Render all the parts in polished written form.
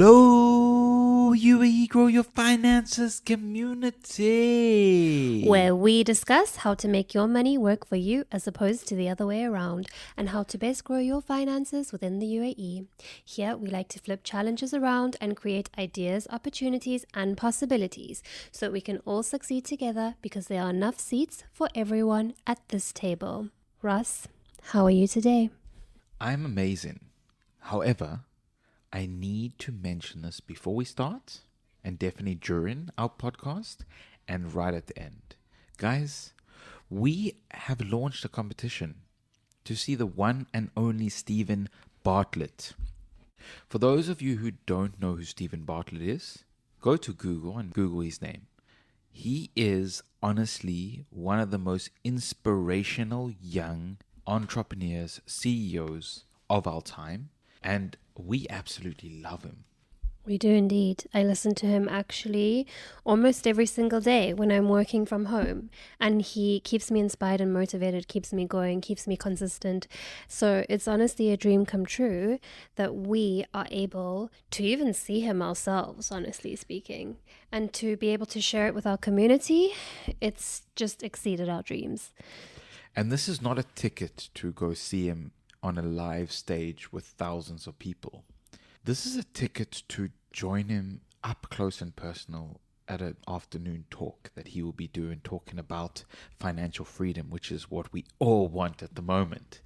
Hello, UAE Grow Your Finances community. Where we discuss how to make your money work for you as opposed to the other way around, and how to best grow your finances within the UAE. Here, we like to flip challenges around and create ideas, opportunities, and possibilities so that we can all succeed together because there are enough seats for everyone at this table. Russ, how are you today? I'm amazing. However, I need to mention this before we start, and definitely during our podcast, and right at the end. Guys, we have launched a competition to see the one and only Stephen Bartlett. For those of you who don't know who Stephen Bartlett is, go to Google and Google his name. He is honestly one of the most inspirational young entrepreneurs, CEOs of our time, and we absolutely love him. We do indeed. I listen to him actually almost every single day when I'm working from home, and he keeps me inspired and motivated, keeps me going, keeps me consistent. So it's honestly a dream come true that we are able to even see him ourselves, honestly speaking, and to be able to share it with our community. It's just exceeded our dreams. And this is not a ticket to go see him on a live stage with thousands of people. This is a ticket to join him up close and personal at an afternoon talk that he will be doing, talking about financial freedom, which is what we all want at the moment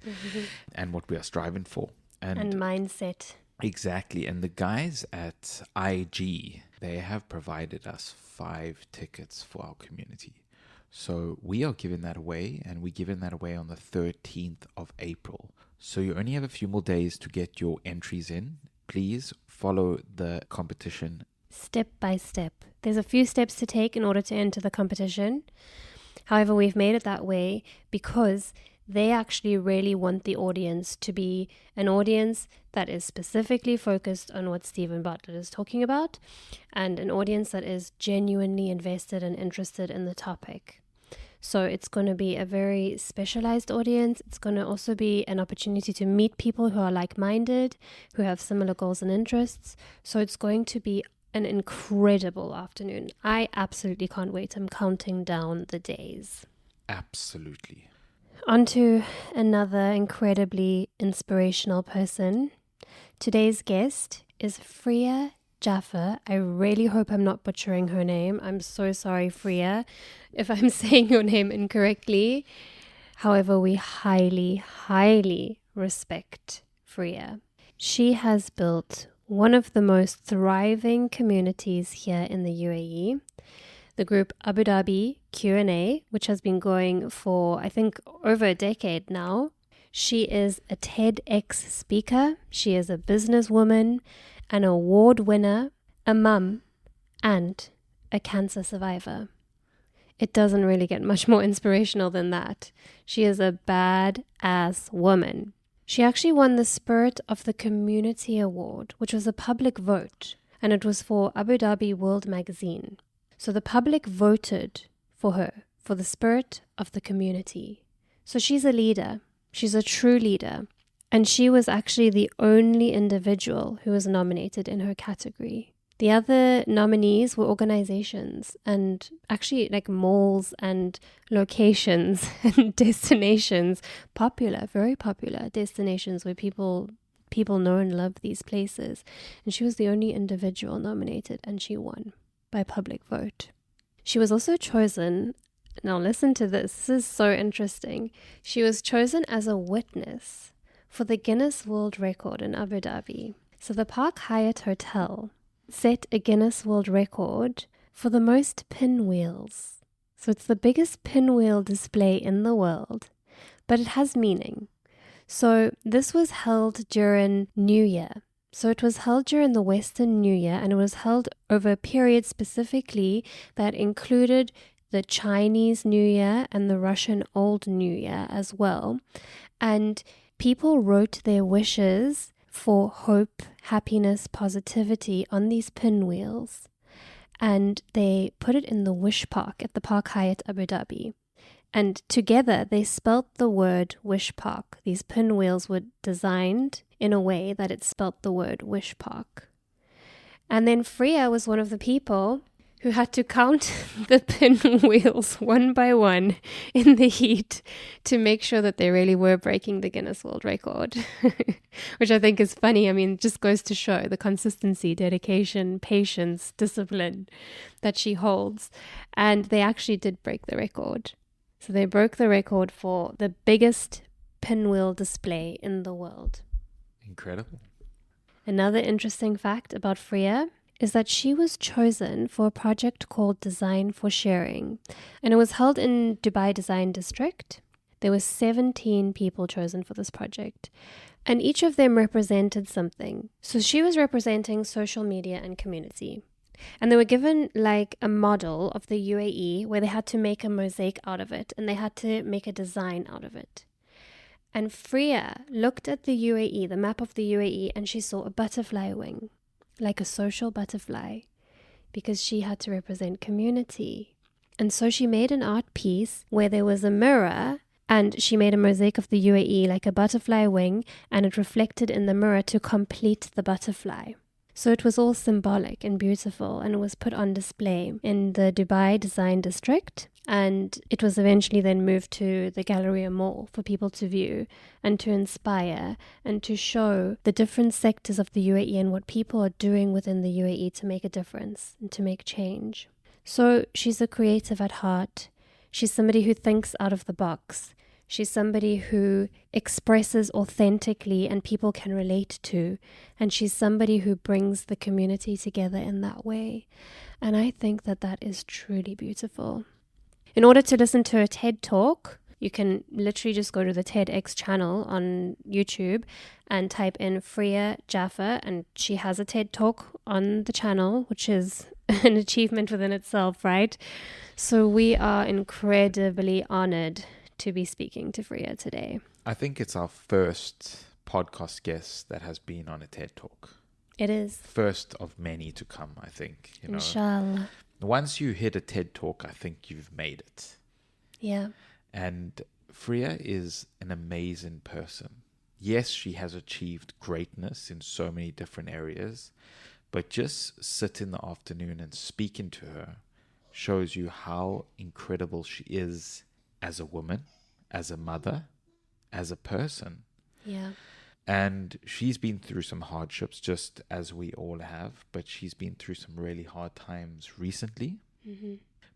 and what we are striving for. And mindset. Exactly. And the guys at IG, they have provided us 5 tickets for our community. So we are giving that away, and we're giving that away on the 13th of April. So you only have a few more days to get your entries in. Please follow the competition step by step. There's a few steps to take in order to enter the competition. However, we've made it that way because they actually really want the audience to be an audience that is specifically focused on what Stephen Bartlett is talking about, and an audience that is genuinely invested and interested in the topic. So it's going to be a very specialized audience. It's going to also be an opportunity to meet people who are like-minded, who have similar goals and interests. So it's going to be an incredible afternoon. I absolutely can't wait. I'm counting down the days. Absolutely. On to another incredibly inspirational person. Today's guest is Freya Jaffar. I really hope I'm not butchering her name. I'm so sorry, Freya, if I'm saying your name incorrectly. However, we highly, highly respect Freya. She has built one of the most thriving communities here in the UAE, the group Abu Dhabi Q&A, which has been going for, I think, over a decade now. She is a TedX speaker. She is a businesswoman, an award winner, a mum, and a cancer survivor. It doesn't really get much more inspirational than that. She is a badass woman. She actually won the Spirit of the Community Award, which was a public vote, and it was for Abu Dhabi World Magazine. So the public voted for her, for the Spirit of the Community. So she's a leader. She's a true leader. And she was actually the only individual who was nominated in her category. The other nominees were organizations and actually like malls and locations and destinations, very popular destinations where people know and love these places. And she was the only individual nominated, and she won by public vote. She was also chosen, now listen to this, this is so interesting. She was chosen as a witness for the Guinness World Record in Abu Dhabi. So the Park Hyatt Hotel set a Guinness World Record for the most pinwheels. So it's the biggest pinwheel display in the world, but it has meaning. So this was held during New Year. So it was held during the Western New Year, and it was held over a period specifically that included the Chinese New Year and the Russian Old New Year as well. And people wrote their wishes for hope, happiness, positivity on these pinwheels, and they put it in the Wish Park at the Park Hyatt Abu Dhabi. And together they spelt the word Wish Park. These pinwheels were designed in a way that it spelt the word Wish Park. And then Freya was one of the people who had to count the pinwheels one by one in the heat to make sure that they really were breaking the Guinness World Record, which I think is funny. I mean, it just goes to show the consistency, dedication, patience, discipline that she holds. And they actually did break the record. So they broke the record for the biggest pinwheel display in the world. Incredible. Another interesting fact about Freya is that she was chosen for a project called Design for Sharing, and it was held in Dubai Design District. There were 17 people chosen for this project, and each of them represented something. So she was representing social media and community. And they were given like a model of the UAE where they had to make a mosaic out of it, and they had to make a design out of it. And Freya looked at the UAE, the map of the UAE, and she saw a butterfly wing, like a social butterfly, because she had to represent community. And so she made an art piece where there was a mirror, and she made a mosaic of the UAE like a butterfly wing, and it reflected in the mirror to complete the butterfly. So it was all symbolic and beautiful, and it was put on display in the Dubai Design District. And it was eventually then moved to the Galleria Mall for people to view and to inspire and to show the different sectors of the UAE and what people are doing within the UAE to make a difference and to make change. So she's a creative at heart. She's somebody who thinks out of the box. She's somebody who expresses authentically and people can relate to. And she's somebody who brings the community together in that way. And I think that that is truly beautiful. In order to listen to a TED Talk, you can literally just go to the TedX channel on YouTube and type in Freya Jaffar, and she has a TED Talk on the channel, which is an achievement within itself, right? So we are incredibly honored to be speaking to Freya today. I think it's our first podcast guest that has been on a TED Talk. It is. First of many to come, I think. Inshallah. Once you hit a TED Talk, I think you've made it. Yeah. And Freya is an amazing person. Yes, she has achieved greatness in so many different areas, but just sit in the afternoon and speaking to her shows you how incredible she is as a woman, as a mother, as a person. Yeah. And she's been through some hardships, just as we all have, but she's been through some really hard times recently,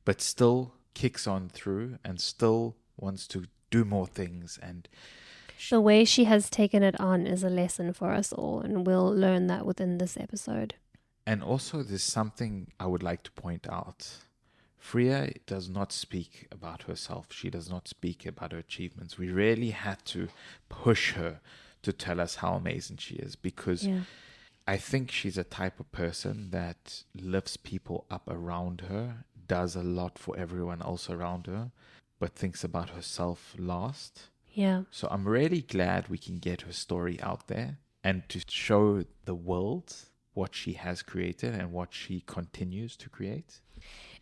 but still kicks on through and still wants to do more things. And the way she has taken it on is a lesson for us all, and we'll learn that within this episode. And also there's something I would like to point out. Freya does not speak about herself. She does not speak about her achievements. We really had to push her to tell us how amazing she is, because I think she's a type of person that lifts people up around her, does a lot for everyone else around her, but thinks about herself last. Yeah. So I'm really glad we can get her story out there and to show the world what she has created and what she continues to create.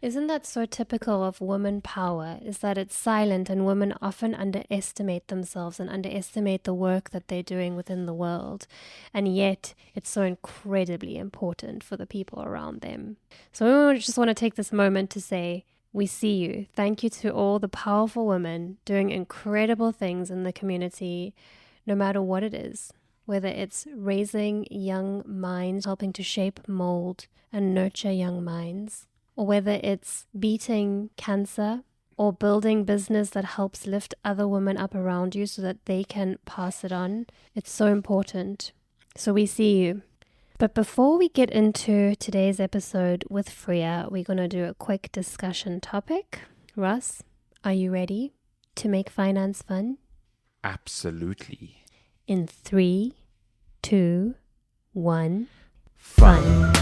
Isn't that so typical of woman power, is that it's silent and women often underestimate themselves and underestimate the work that they're doing within the world. And yet it's so incredibly important for the people around them. So we just want to take this moment to say, we see you. Thank you to all the powerful women doing incredible things in the community, no matter what it is. Whether it's raising young minds, helping to shape, mold, and nurture young minds, or whether it's beating cancer or building business that helps lift other women up around you so that they can pass it on. It's so important. So we see you. But before we get into today's episode with Freya, we're going to do a quick discussion topic. Russ, are you ready to make finance fun? Absolutely. In 3, 2, 1, fun.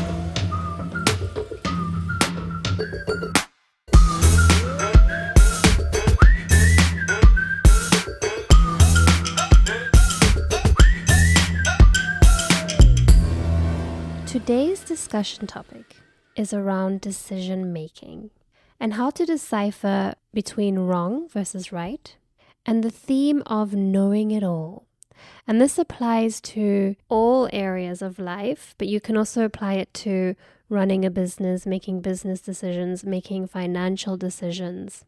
Today's discussion topic is around decision making and how to decipher between wrong versus right, and the theme of knowing it all. And this applies to all areas of life, but you can also apply it to running a business, making business decisions, making financial decisions.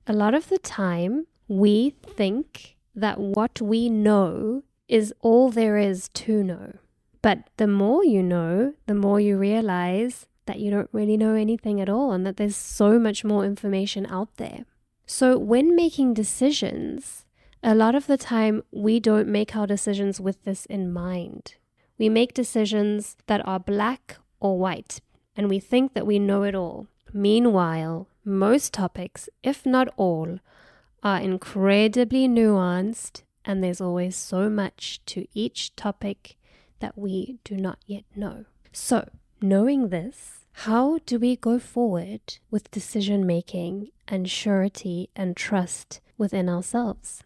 A lot of the time, we think that what we know is all there is to know. But the more you know, the more you realize that you don't really know anything at all and that there's so much more information out there. So when making decisions, a lot of the time we don't make our decisions with this in mind. We make decisions that are black or white, and we think that we know it all. Meanwhile, most topics, if not all, are incredibly nuanced, and there's always so much to each topic that we do not yet know. So, knowing this, how do we go forward with decision making and surety and trust within ourselves?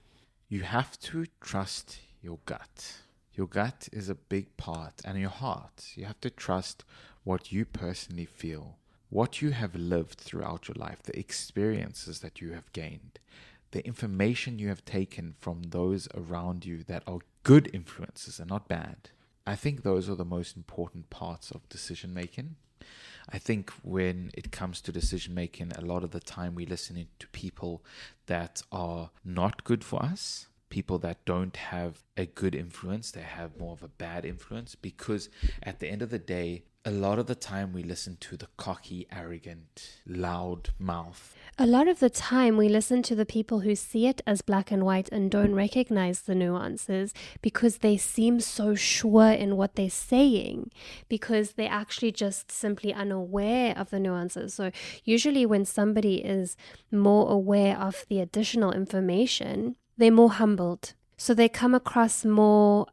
You have to trust your gut. Your gut is a big part, and your heart. You have to trust what you personally feel, what you have lived throughout your life, the experiences that you have gained, the information you have taken from those around you that are good influences and not bad. I think those are the most important parts of decision making. I think when it comes to decision making, a lot of the time we listen to people that are not good for us, people that don't have a good influence, they have more of a bad influence, because at the end of the day, a lot of the time we listen to the cocky, arrogant, loud mouth. A lot of the time we listen to the people who see it as black and white and don't recognize the nuances because they seem so sure in what they're saying, because they're actually just simply unaware of the nuances. So usually when somebody is more aware of the additional information, they're more humbled. So they come across more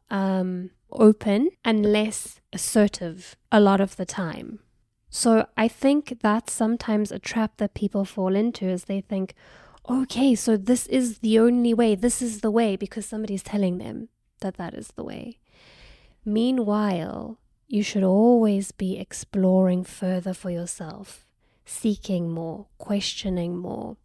open and less assertive a lot of the time. So I think that's sometimes a trap that people fall into, is they think, okay, so this is the only way, this is the way, because somebody's telling them that that is the way. Meanwhile, you should always be exploring further for yourself, seeking more, questioning more,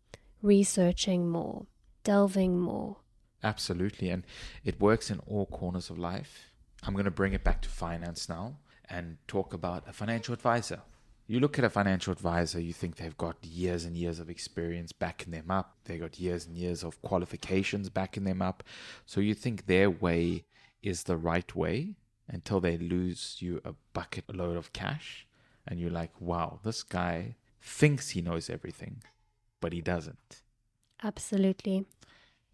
researching more, delving more. Absolutely. And it works in all corners of life. I'm going to bring it back to finance now and talk about a financial advisor. You look at a financial advisor, you think they've got years and years of experience backing them up. They got years and years of qualifications backing them up. So you think their way is the right way until they lose you a bucket load of cash. And you're like, wow, this guy thinks he knows everything, but he doesn't. Absolutely.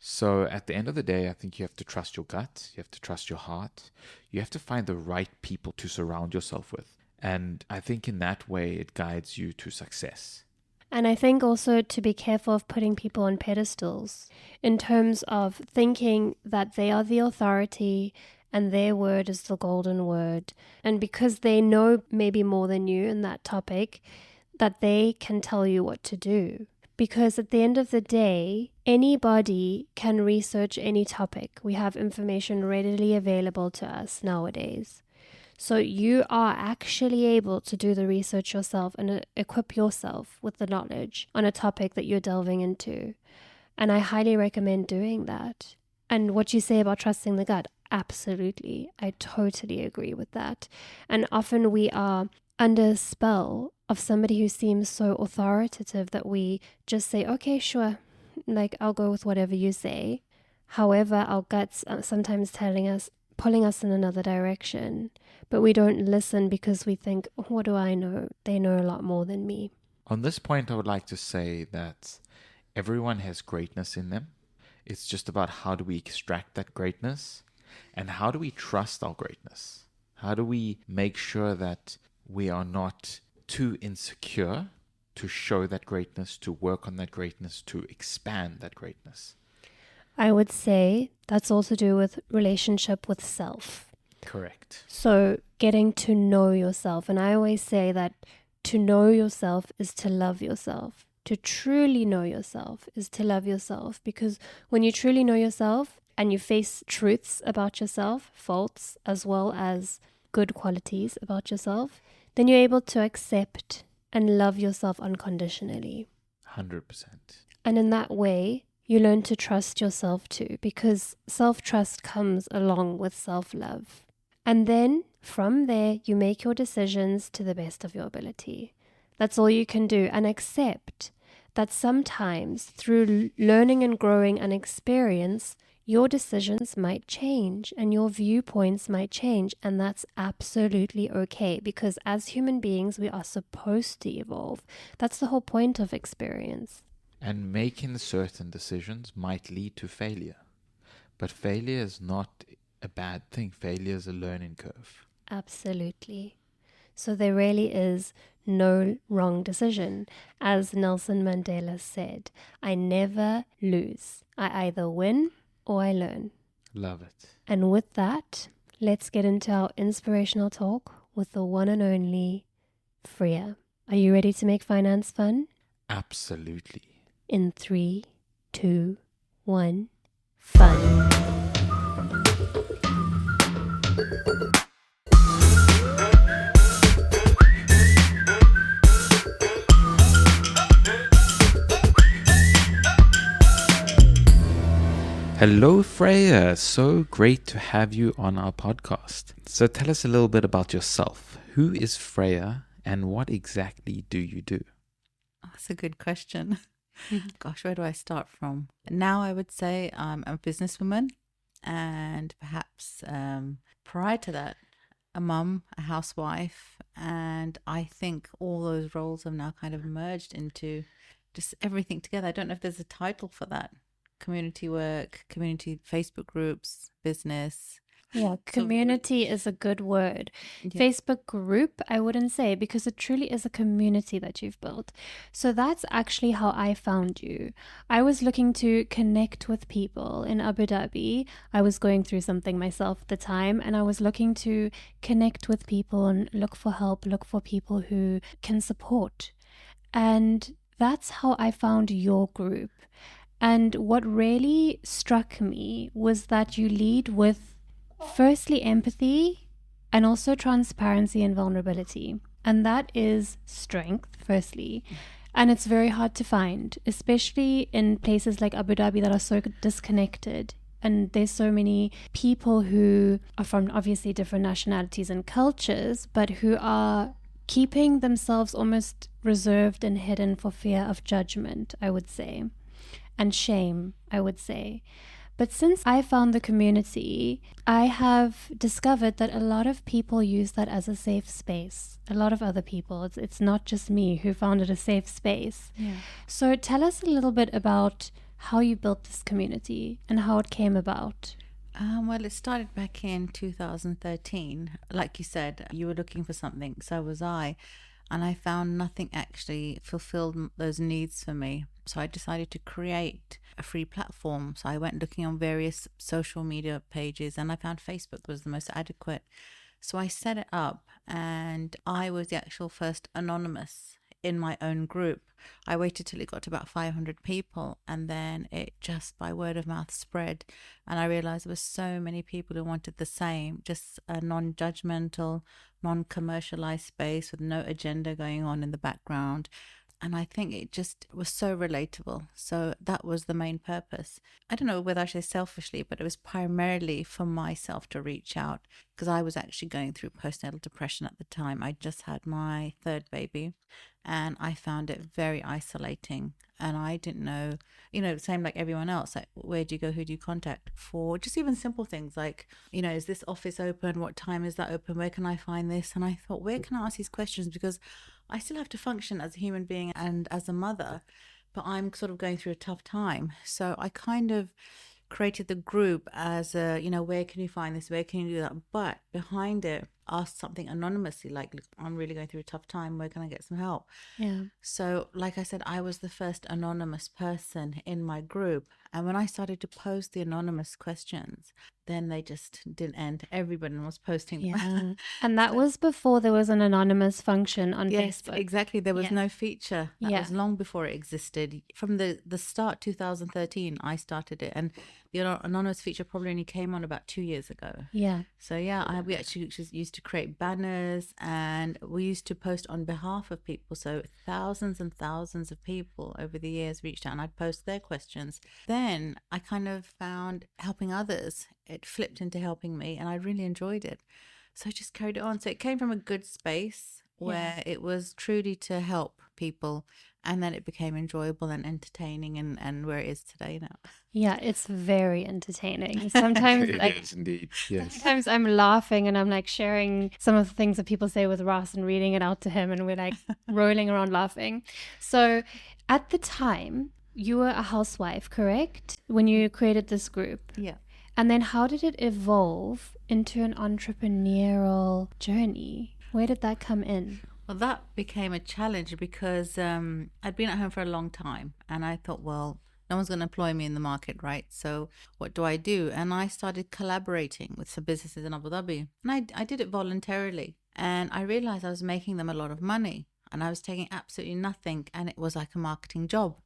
So at the end of the day, I think you have to trust your gut. You have to trust your heart. You have to find the right people to surround yourself with. And I think in that way, it guides you to success. And I think also to be careful of putting people on pedestals in terms of thinking that they are the authority and their word is the golden word. And because they know maybe more than you in that topic, that they can tell you what to do. Because at the end of the day, anybody can research any topic. We have information readily available to us nowadays. So you are actually able to do the research yourself and equip yourself with the knowledge on a topic that you're delving into. And I highly recommend doing that. And what you say about trusting the gut, absolutely. I totally agree with that. And often we are under a spell of somebody who seems so authoritative that we just say, okay, sure, like I'll go with whatever you say. However, our guts are sometimes pulling us in another direction, but we don't listen because we think, what do I know? They know a lot more than me. On this point, I would like to say that everyone has greatness in them. It's just about how do we extract that greatness and how do we trust our greatness? How do we make sure that we are not too insecure to show that greatness, to work on that greatness, to expand that greatness? I would say that's all to do with relationship with self. Correct. So getting to know yourself. And I always say that to know yourself is to love yourself. To truly know yourself is to love yourself. Because when you truly know yourself and you face truths about yourself, faults as well as good qualities about yourself, then you're able to accept and love yourself unconditionally. 100%. And in that way, you learn to trust yourself too, because self-trust comes along with self-love. And then from there, you make your decisions to the best of your ability. That's all you can do, and accept that sometimes through learning and growing and experience, your decisions might change and your viewpoints might change, and that's absolutely okay, because as human beings, we are supposed to evolve. That's the whole point of experience. And making certain decisions might lead to failure. But failure is not a bad thing. Failure is a learning curve. Absolutely. So there really is no wrong decision. As Nelson Mandela said, I never lose. I either win or I learn. Love it. And with that, let's get into our inspirational talk with the one and only Freya. Are you ready to make finance fun? Absolutely. In 3, 2, 1, fun. Hello, Freya. So great to have you on our podcast. So tell us a little bit about yourself. Who is Freya and what exactly do you do? That's a good question. Gosh, where do I start from? Now I would say I'm a businesswoman, and perhaps prior to that, a mum, a housewife, and I think all those roles have now kind of merged into just everything together. I don't know if there's a title for that. Community work, community Facebook groups, business. Yeah, community is a good word. Yeah. Facebook group, I wouldn't say, because it truly is a community that you've built. So that's actually how I found you. I was looking to connect with people in Abu Dhabi. I was going through something myself at the time, and I was looking to connect with people and look for help, look for people who can support. And that's how I found your group. And what really struck me was that you lead with firstly empathy and also transparency and vulnerability. And that is strength, firstly. And it's very hard to find, especially in places like Abu Dhabi that are so disconnected. And there's so many people who are from obviously different nationalities and cultures, but who are keeping themselves almost reserved and hidden for fear of judgment, I would say, and shame, I would say. But since I found the community, I have discovered that a lot of people use that as a safe space. A lot of other people. It's not just me who found it a safe space. Yeah. So tell us a little bit about how you built this community and how it came about. Well, it started back in 2013. Like you said, you were looking for something, so was I. And I found nothing actually fulfilled those needs for me. So I decided to create a free platform. So I went looking on various social media pages, and I found Facebook was the most adequate. So I set it up, and I was the actual first anonymous in my own group. I waited till it got to about 500 people, and then it just by word of mouth spread. And I realized there were so many people who wanted the same, just a non-judgmental, non-commercialized space with no agenda going on in the background. And I think it just was so relatable. So that was the main purpose. I don't know whether I should say selfishly, but it was primarily for myself to reach out, because I was actually going through postnatal depression at the time. I just had my third baby, and I found it very isolating. And I didn't know, same like everyone else, like where do you go, who do you contact for just even simple things like, is this office open? What time is that open? Where can I find this? And I thought, where can I ask these questions? Because I still have to function as a human being and as a mother, but I'm sort of going through a tough time. So I kind of created the group as a, where can you find this? Where can you do that? But behind it, asked something anonymously, like, look, I'm really going through a tough time. Where can I get some help? Yeah. So, like I said, I was the first anonymous person in my group. And when I started to post the anonymous questions, then they just didn't end. Everybody was posting. Yeah. And that was before there was an anonymous function on Yes, Facebook. exactly. There was no feature. That Yeah. was long before it existed. From the start, 2013, I started it. And the anonymous feature probably only came on about 2 years ago. Yeah. So yeah, we actually just used to create banners, and we used to post on behalf of people. So thousands and thousands of people over the years reached out, and I'd post their questions. Then I kind of found helping others. It flipped into helping me, and I really enjoyed it. So I just carried it on. So it came from a good space where it was truly to help people, and then it became enjoyable and entertaining, and where it is today now. Yeah, it's very entertaining. Sometimes It is indeed. Yes. sometimes I'm laughing and I'm like sharing some of the things that people say with Ross and reading it out to him, and we're like rolling around laughing. So at the time, you were a housewife, correct? When you created this group. Yeah. And then how did it evolve into an entrepreneurial journey? Where did that come in? Well, that became a challenge because I'd been at home for a long time, and I thought, well, no one's going to employ me in the market, right? So what do I do? And I started collaborating with some businesses in Abu Dhabi, and I did it voluntarily. And I realized I was making them a lot of money, and I was taking absolutely nothing, and it was like a marketing job.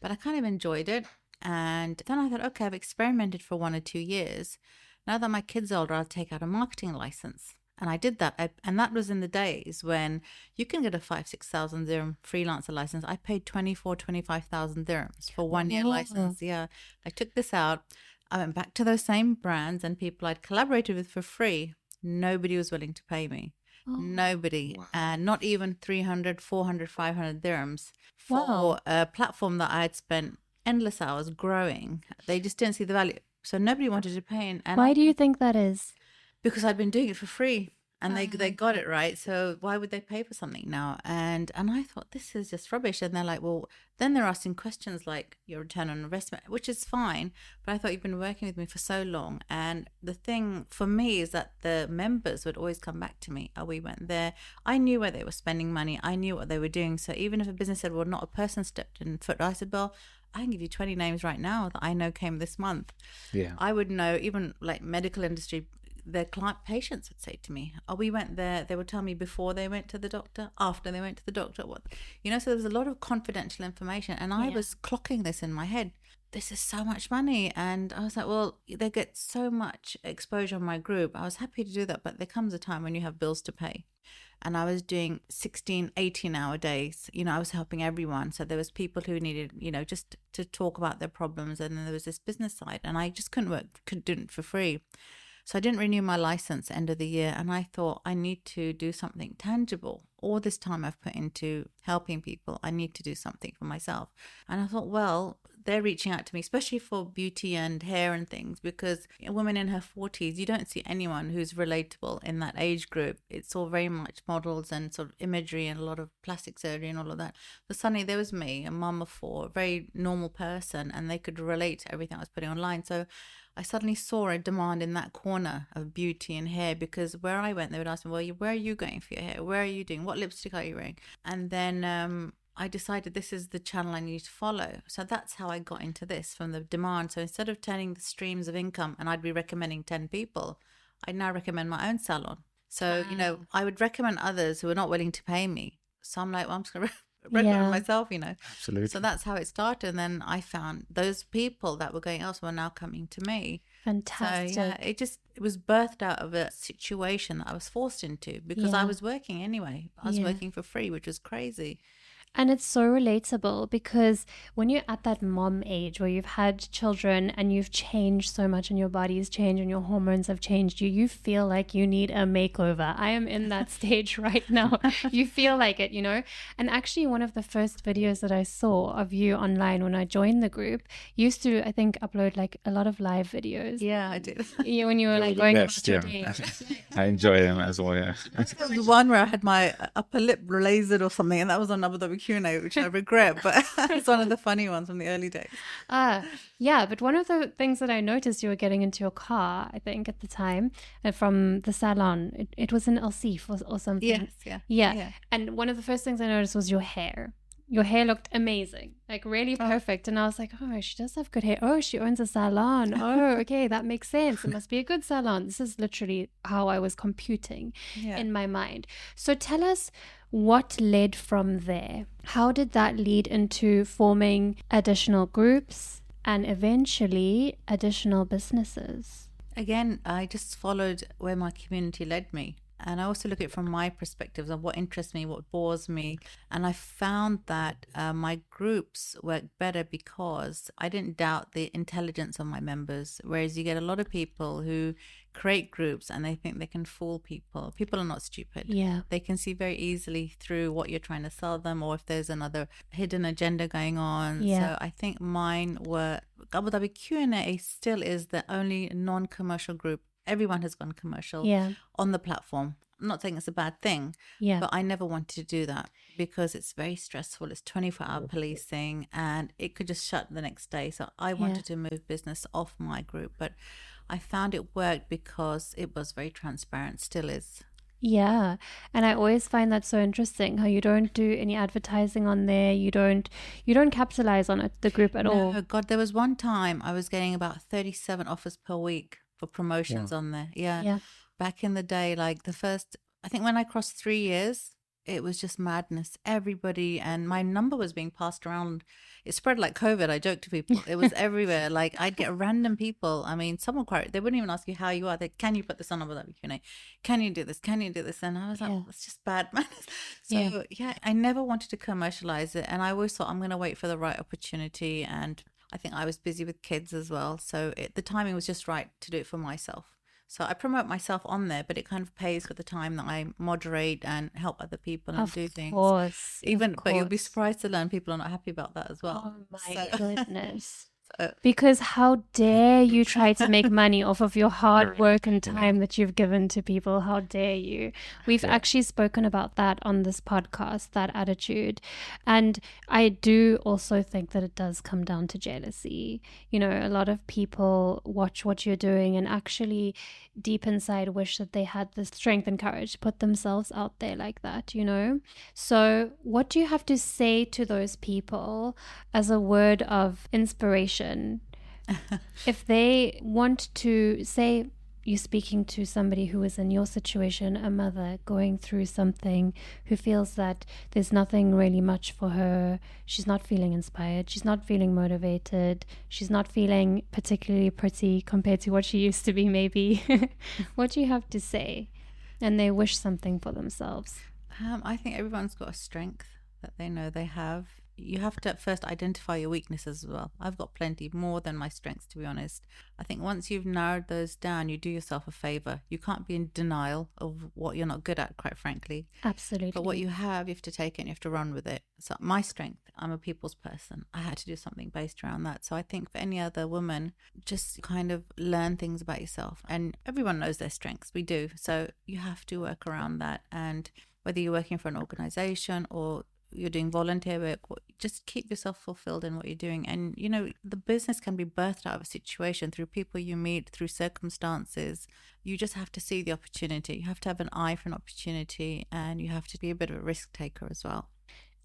But I kind of enjoyed it. And then I thought, okay, I've experimented for 1 or 2 years. Now that my kids are older, I'll take out a marketing license. And I did that. And that was in the days when you can get a 5,000-6,000 dirham freelancer license. I paid 25,000 dirhams for 1 year license. Yeah. I took this out. I went back to those same brands and people I'd collaborated with for free. Nobody was willing to pay me. Nobody. Wow. And not even 300, 400, 500 dirhams for Wow. a platform that I had spent endless hours growing. They just didn't see the value. So nobody wanted to pay. And Why do you think that is? because I'd been doing it for free, and they got it right. So why would they pay for something now? And I thought, this is just rubbish. And they're like, well, then they're asking questions like your return on investment, which is fine. But I thought, you've been working with me for so long. And the thing for me is that the members would always come back to me. Oh, we went there. I knew where they were spending money. I knew what they were doing. So even if a business said, well, not a person stepped in foot, I said, well, I can give you 20 names right now that I know came this month. Yeah. I would know, even like medical industry, their client patients would say to me, oh, we went there. They would tell me before they went to the doctor, after they went to the doctor, what, so there was a lot of confidential information. And I was clocking this in my head. This is so much money. And I was like, well, they get so much exposure on my group. I was happy to do that. But there comes a time when you have bills to pay. And I was doing 16, 18-hour days. I was helping everyone. So there was people who needed, just to talk about their problems. And then there was this business side. And I just couldn't do it for free. So I didn't renew my license end of the year. And I thought, I need to do something tangible. All this time I've put into helping people, I need to do something for myself. And I thought, well, they're reaching out to me, especially for beauty and hair and things, because a woman in her 40s, you don't see anyone who's relatable in that age group. It's all very much models and sort of imagery and a lot of plastic surgery and all of that. So suddenly there was me, a mum of 4, a very normal person, and they could relate to everything I was putting online. So I suddenly saw a demand in that corner of beauty and hair, because where I went, they would ask me, well, where are you going for your hair? Where are you doing? What lipstick are you wearing? And then I decided this is the channel I need to follow. So that's how I got into this, from the demand. So instead of turning the streams of income and I'd be recommending 10 people, I now recommend my own salon. So, I would recommend others who are not willing to pay me. So I'm like, well, I'm just going to recommend myself, Absolutely. So that's how it started. And then I found those people that were going elsewhere now coming to me. Fantastic. So it was birthed out of a situation that I was forced into, because I was working anyway. I was working for free, which was crazy. And it's so relatable, because when you're at that mom age where you've had children and you've changed so much and your body's changed and your hormones have changed, you feel like you need a makeover. I am in that stage right now. You feel like it, And actually, one of the first videos that I saw of you online when I joined the group, you used to, I think, upload like a lot of live videos. Yeah, I did. When you were like going Best, about your day. I enjoy them as well, yeah. There was one where I had my upper lip lasered or something, and that was on Abu Dhabi Q&A, which I regret, but it's one of the funny ones from the early days. Yeah, but one of the things that I noticed, you were getting into your car, I think, at the time, from the Salon. It was in El Sif or something. Yes, yeah. And one of the first things I noticed was your hair. Your hair looked amazing, like really perfect. And I was like, oh, she does have good hair. Oh, she owns a salon. Oh, okay, that makes sense. It must be a good salon. This is literally how I was computing in my mind. So tell us what led from there. How did that lead into forming additional groups? and eventually additional businesses. Again, I just followed where my community led me. And I also look at it from my perspectives of what interests me, what bores me. And I found that my groups work better because I didn't doubt the intelligence of my members. Whereas you get a lot of people who create groups and they think they can fool people. People are not stupid. Yeah. They can see very easily through what you're trying to sell them or if there's another hidden agenda going on. Yeah. So I think mine were Abu Dhabi Q&A still is the only non-commercial group. Everyone has gone commercial Yeah. on the platform. I'm not saying it's a bad thing, Yeah. but I never wanted to do that because it's very stressful. It's 24-hour policing and it could just shut the next day. So I wanted to move business off my group, but I found it worked because it was very transparent, still is. Yeah. And I always find that so interesting how you don't do any advertising on there. You don't capitalize on it, the group at all. No, God, there was one time I was getting about 37 offers per week for promotions Wow. on there. Yeah. Yeah. Back in the day, like the first, I think when I crossed 3 years, it was just madness. Everybody, and my number was being passed around. It spread like COVID. I joke to people. It was everywhere. Like I'd get random people. I mean, someone quite, they wouldn't even ask you how you are. They, can you put this on about Q&A? Can you do this? Can you do this? And I was like, it's just bad manners. So yeah, I never wanted to commercialize it. And I always thought I'm going to wait for the right opportunity. And I think I was busy with kids as well. So the timing was just right to do it for myself. So I promote myself on there, but it kind of pays for the time that I moderate and help other people and do things. Of But you'll be surprised to learn people are not happy about that as well. Oh my goodness. So, Because how dare you try to make money off of your hard work and time that you've given to people? How dare you? We've actually spoken about that on this podcast, that attitude. And I do also think that it does come down to jealousy. You know, a lot of people watch what you're doing and actually deep inside wish that they had the strength and courage to put themselves out there like that, you know? So what do you have to say to those people as a word of inspiration? If they want to say, you're speaking to somebody who is in your situation, a mother going through something, who feels that there's nothing really much for her, she's not feeling inspired, she's not feeling motivated, she's not feeling particularly pretty compared to what she used to be maybe. What do you have to say? And they wish something for themselves. I think everyone's got a strength that they know they have. You have to first identify your weaknesses as well. I've got plenty more than my strengths, to be honest. I think once you've narrowed those down, you do yourself a favor. You can't be in denial of what you're not good at, quite frankly. Absolutely. But what you have to take it and you have to run with it. So my strength, I'm a people's person. I had to do something based around that. So I think for any other woman, just kind of learn things about yourself. And everyone knows their strengths. We do. So you have to work around that. And whether you're working for an organization or you're doing volunteer work, just keep yourself fulfilled in what you're doing. And you know, the business can be birthed out of a situation through people you meet, through circumstances. You just have to see the opportunity. You have to have an eye for an opportunity, and you have to be a bit of a risk taker as well.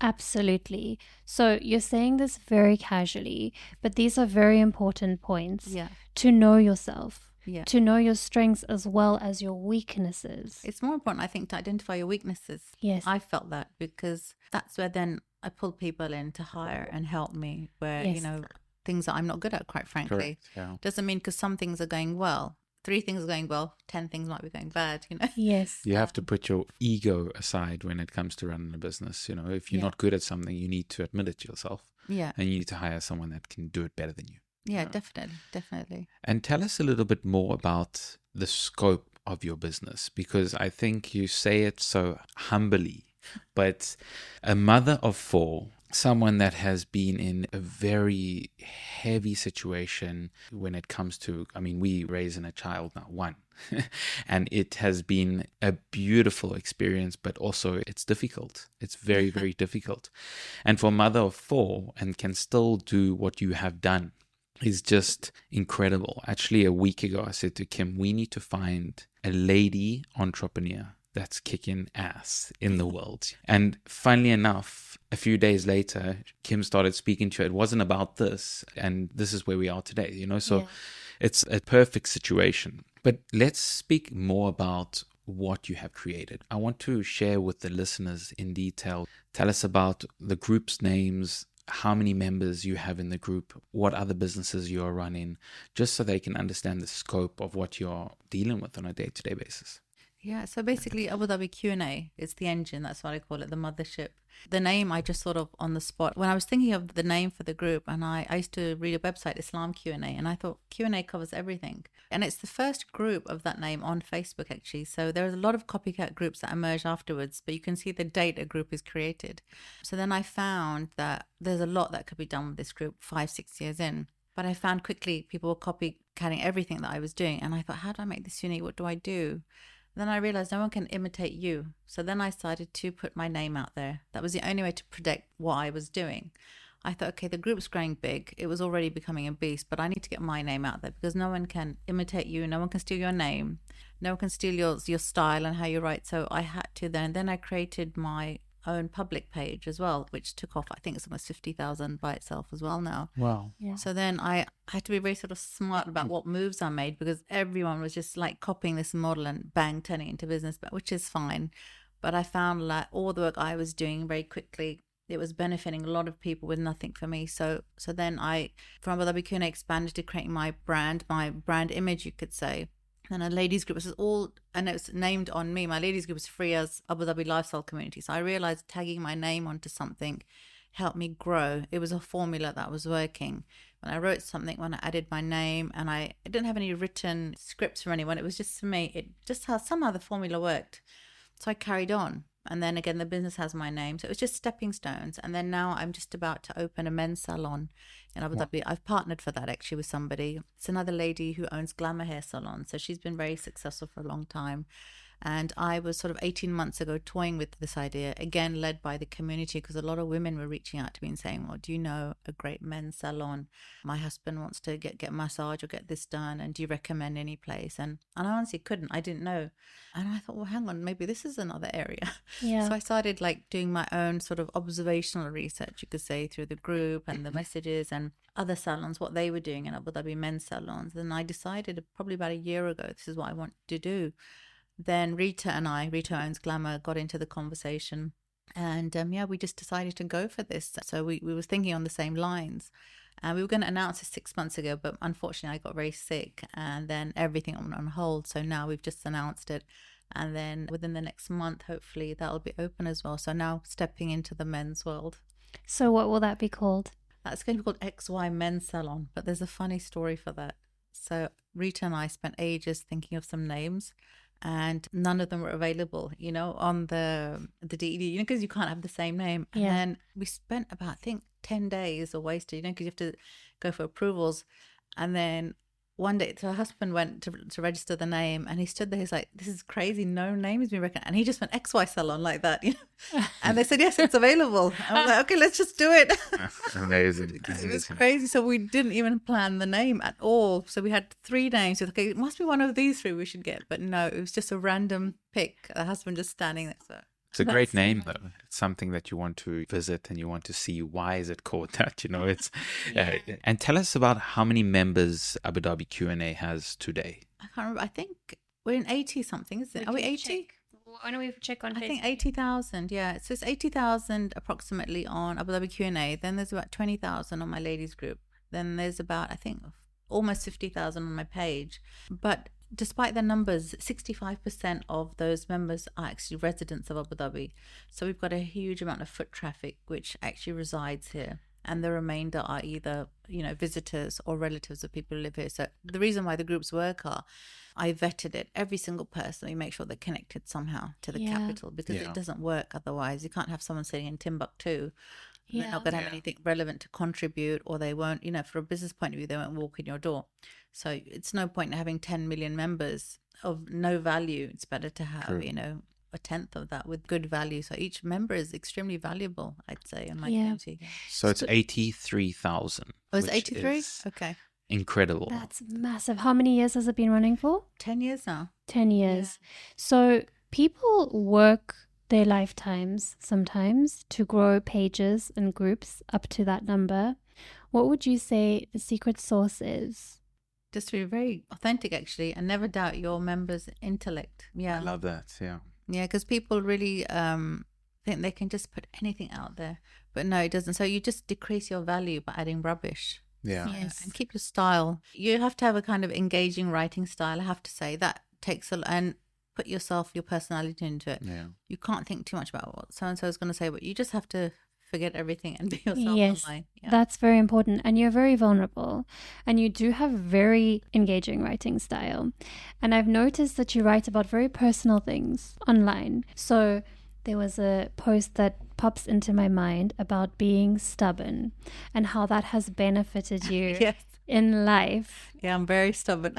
Absolutely. So you're saying this very casually, but these are very important points. Yeah. To know yourself. Yeah. To know your strengths as well as your weaknesses. It's more important, I think, to identify your weaknesses. Yes. I felt that because that's where then I pull people in to hire and help me where, Yes. you know, things that I'm not good at, quite frankly. Correct, yeah. Doesn't mean because some things are going well. 3 things are going well, 10 things might be going bad, you know? Yes. You have to put your ego aside when it comes to running a business. You know, if you're not good at something, you need to admit it to yourself. Yeah. And you need to hire someone that can do it better than you. Yeah, definitely. And tell us a little bit more about the scope of your business, because I think you say it so humbly, but a mother of 4, someone that has been in a very heavy situation when it comes to, I mean, we raising a child now, 1, and it has been a beautiful experience, but also it's difficult. It's very, very difficult. And for a mother of 4 and can still do what you have done is just incredible. Actually, a week ago, I said to Kim, we need to find a lady entrepreneur that's kicking ass in the world. And funnily enough, a few days later, Kim started speaking to her. It wasn't about this, and this is where we are today, you know? So it's a perfect situation. But let's speak more about what you have created. I want to share with the listeners in detail. Tell us about the group's names, how many members you have in the group, what other businesses you are running, just so they can understand the scope of what you're dealing with on a day-to-day basis. Yeah, so basically Abu Dhabi Q&A is the engine, that's what I call it, the mothership. The name I just sort of on the spot. When I was thinking of the name for the group, and I used to read a website, Islam Q&A, and I thought Q&A covers everything. And it's the first group of that name on Facebook, actually. So there's a lot of copycat groups that emerge afterwards, but you can see the date a group is created. So then I found that there's a lot that could be done with this group 5-6 years in. But I found quickly people were copycatting everything that I was doing. And I thought, how do I make this unique? What do I do? Then I realized no one can imitate you. So then I started to put my name out there. That was the only way to protect what I was doing. I thought, okay, the group's growing big. It was already becoming a beast, but I need to get my name out there because no one can imitate you. No one can steal your name. No one can steal your style and how you write. So I had to then I created my own public page as well, which took off. I think it's almost 50,000 by itself as well now. Wow. Yeah. So then I had to be very sort of smart about what moves I made because everyone was just like copying this model and bang, turning it into business, but which is fine. But I found like all the work I was doing very quickly, it was benefiting a lot of people with nothing for me. So then I, from Abu Dhabi Q&A, expanded to creating my brand image, you could say. And a ladies group, this is all, and it's named on me. My ladies group is Freya's Abu Dhabi lifestyle community. So I realized tagging my name onto something helped me grow. It was a formula that was working. When I wrote something, when I added my name, and I didn't have any written scripts from anyone, it was just for me. It just how somehow the formula worked. So I carried on. And then again, the business has my name. So it was just stepping stones. And then now I'm just about to open a men's salon in Abu Dhabi. I've partnered for that actually with somebody. It's another lady who owns Glamour Hair Salon. So she's been very successful for a long time. And I was sort of 18 months ago toying with this idea, again, led by the community, because a lot of women were reaching out to me and saying, well, do you know a great men's salon? My husband wants to get a massage or get this done. And do you recommend any place? And I honestly couldn't. I didn't know. And I thought, well, hang on, maybe this is another area. Yeah. So I started like doing my own sort of observational research, you could say, through the group and the messages and other salons, what they were doing in Abu Dhabi men's salons. And I decided probably about a year ago, this is what I want to do. Then Rita owns Glamour, got into the conversation. And we just decided to go for this. So we was thinking on the same lines. And we were going to announce it 6 months ago, but unfortunately I got very sick and then everything went on hold. So now we've just announced it. And then within the next month, hopefully that'll be open as well. So now stepping into the men's world. So what will that be called? That's going to be called XY Men's Salon. But there's a funny story for that. So Rita and I spent ages thinking of some names. And none of them were available, on the DED, because you can't have the same name. And then we spent about, I think, 10 days or wasted, because you have to go for approvals. And then one day, so her husband went to register the name, and he stood there. He's like, "This is crazy. No name has been recognized." And he just went XY Salon like that, And they said, "Yes, it's available." I was like, "Okay, let's just do it." Amazing. It was crazy. So we didn't even plan the name at all. So we had 3 names. So, okay, it must be one of these 3 we should get. But no, it was just a random pick. The husband just standing there. So. It's a great name, though. It's something that you want to visit and you want to see. Why is it called that? It's. And tell us about how many members Abu Dhabi Q&A has today. I can't remember. I think we're in 80 something, isn't it? Are we 80? Why don't we check on Facebook? I think 80,000. Yeah, so it's 80,000 approximately on Abu Dhabi Q&A. Then there's about 20,000 on my ladies group. Then there's about, I think, almost 50,000 on my page. But despite the numbers, 65% of those members are actually residents of Abu Dhabi. So we've got a huge amount of foot traffic which actually resides here. And the remainder are either, visitors or relatives of people who live here. So the reason why the groups work are, I vetted it. Every single person, we make sure they're connected somehow to the capital, because it doesn't work otherwise. You can't have someone sitting in Timbuktu. They're not going to have anything relevant to contribute, or they won't, for a business point of view, they won't walk in your door. So it's no point in having 10 million members of no value. It's better to have, a tenth of that with good value. So each member is extremely valuable, I'd say, in my community. So it's 83,000. Oh, it's 83? Okay. Incredible. That's massive. How many years has it been running for? 10 years now. 10 years. Yeah. So people work their lifetimes sometimes to grow pages and groups up to that number. What would you say the secret sauce is? Just to be very authentic, actually, and never doubt your members' intellect. Yeah. I love that. Yeah. Yeah, because people really think they can just put anything out there, but no, it doesn't. So you just decrease your value by adding rubbish. Yeah. Yes. And keep your style. You have to have a kind of engaging writing style. I have to say that takes and put your personality into it. Yeah. You can't think too much about what so and so is going to say, but you just have to forget everything and be yourself Yes, online. Yeah. that's very important. And you're very vulnerable. And you do have very engaging writing style. And I've noticed that you write about very personal things online. So there was a post that pops into my mind about being stubborn and how that has benefited you Yes. in life. Yeah, I'm very stubborn.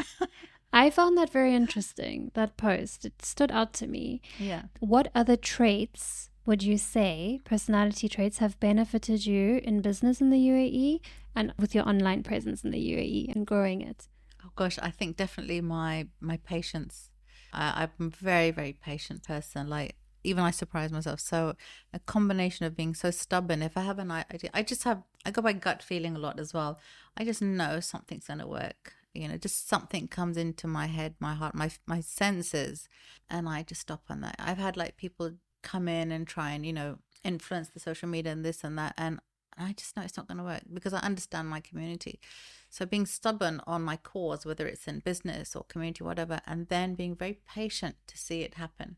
I found that very interesting, that post. It stood out to me. Yeah. What other traits would you say, personality traits, have benefited you in business in the UAE and with your online presence in the UAE and growing it? Oh gosh, I think definitely my patience. I'm a very, very patient person. Like, even I surprise myself. So a combination of being so stubborn. If I have an idea, I go by gut feeling a lot as well. I just know something's going to work. You know, just something comes into my head, my heart, my senses, and I just stop on that. I've had like people come in and try and, influence the social media and this and that. And I just know it's not going to work because I understand my community. So being stubborn on my cause, whether it's in business or community, whatever, and then being very patient to see it happen.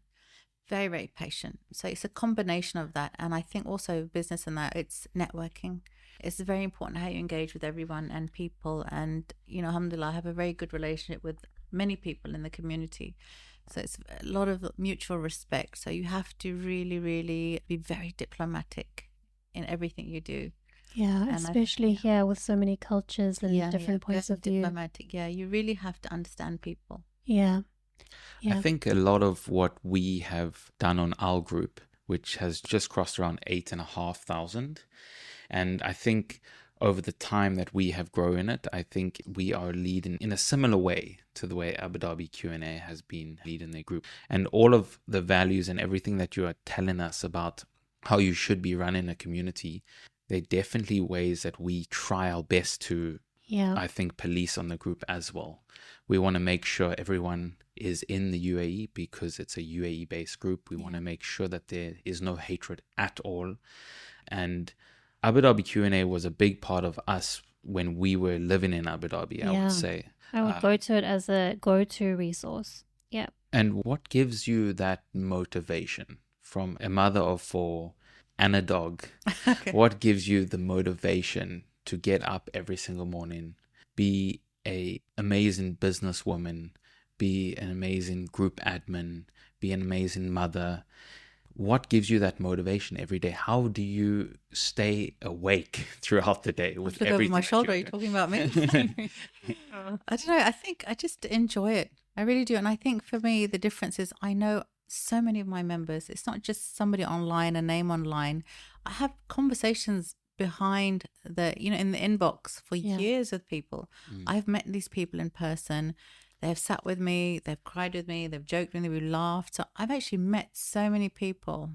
Very, very patient. So it's a combination of that. And I think also business and that it's networking. It's very important how you engage with everyone and people. And, alhamdulillah, I have a very good relationship with many people in the community. So it's a lot of mutual respect. So you have to really, really be very diplomatic in everything you do. Yeah, And especially here with so many cultures and different points very of view. diplomatic. Yeah, you really have to understand people. Yeah. I think a lot of what we have done on our group, which has just crossed around 8,500, and I think over the time that we have grown it, I think we are leading in a similar way to the way Abu Dhabi Q&A has been leading their group. And all of the values and everything that you are telling us about how you should be running a community, they're definitely ways that we try our best to, I think, police on the group as well. We want to make sure everyone is in the UAE because it's a UAE-based group. We want to make sure that there is no hatred at all. And Abu Dhabi Q&A was a big part of us when we were living in Abu Dhabi, I would say. I would go to it as a go-to resource. Yeah. And what gives you that motivation from a mother of 4 and a dog? Okay. What gives you the motivation to get up every single morning, be an amazing businesswoman, be an amazing group admin, be an amazing mother? What gives you that motivation every day? How do you stay awake throughout the day with Look everything? over my shoulder. Are you that talking about me? I don't know. I think I just enjoy it. I really do. And I think for me, the difference is I know so many of my members. It's not just somebody online, a name online. I have conversations behind in the inbox for years with people. I've met these people in person. They've sat with me, they've cried with me, they've joked with me, we laughed. So I've actually met so many people.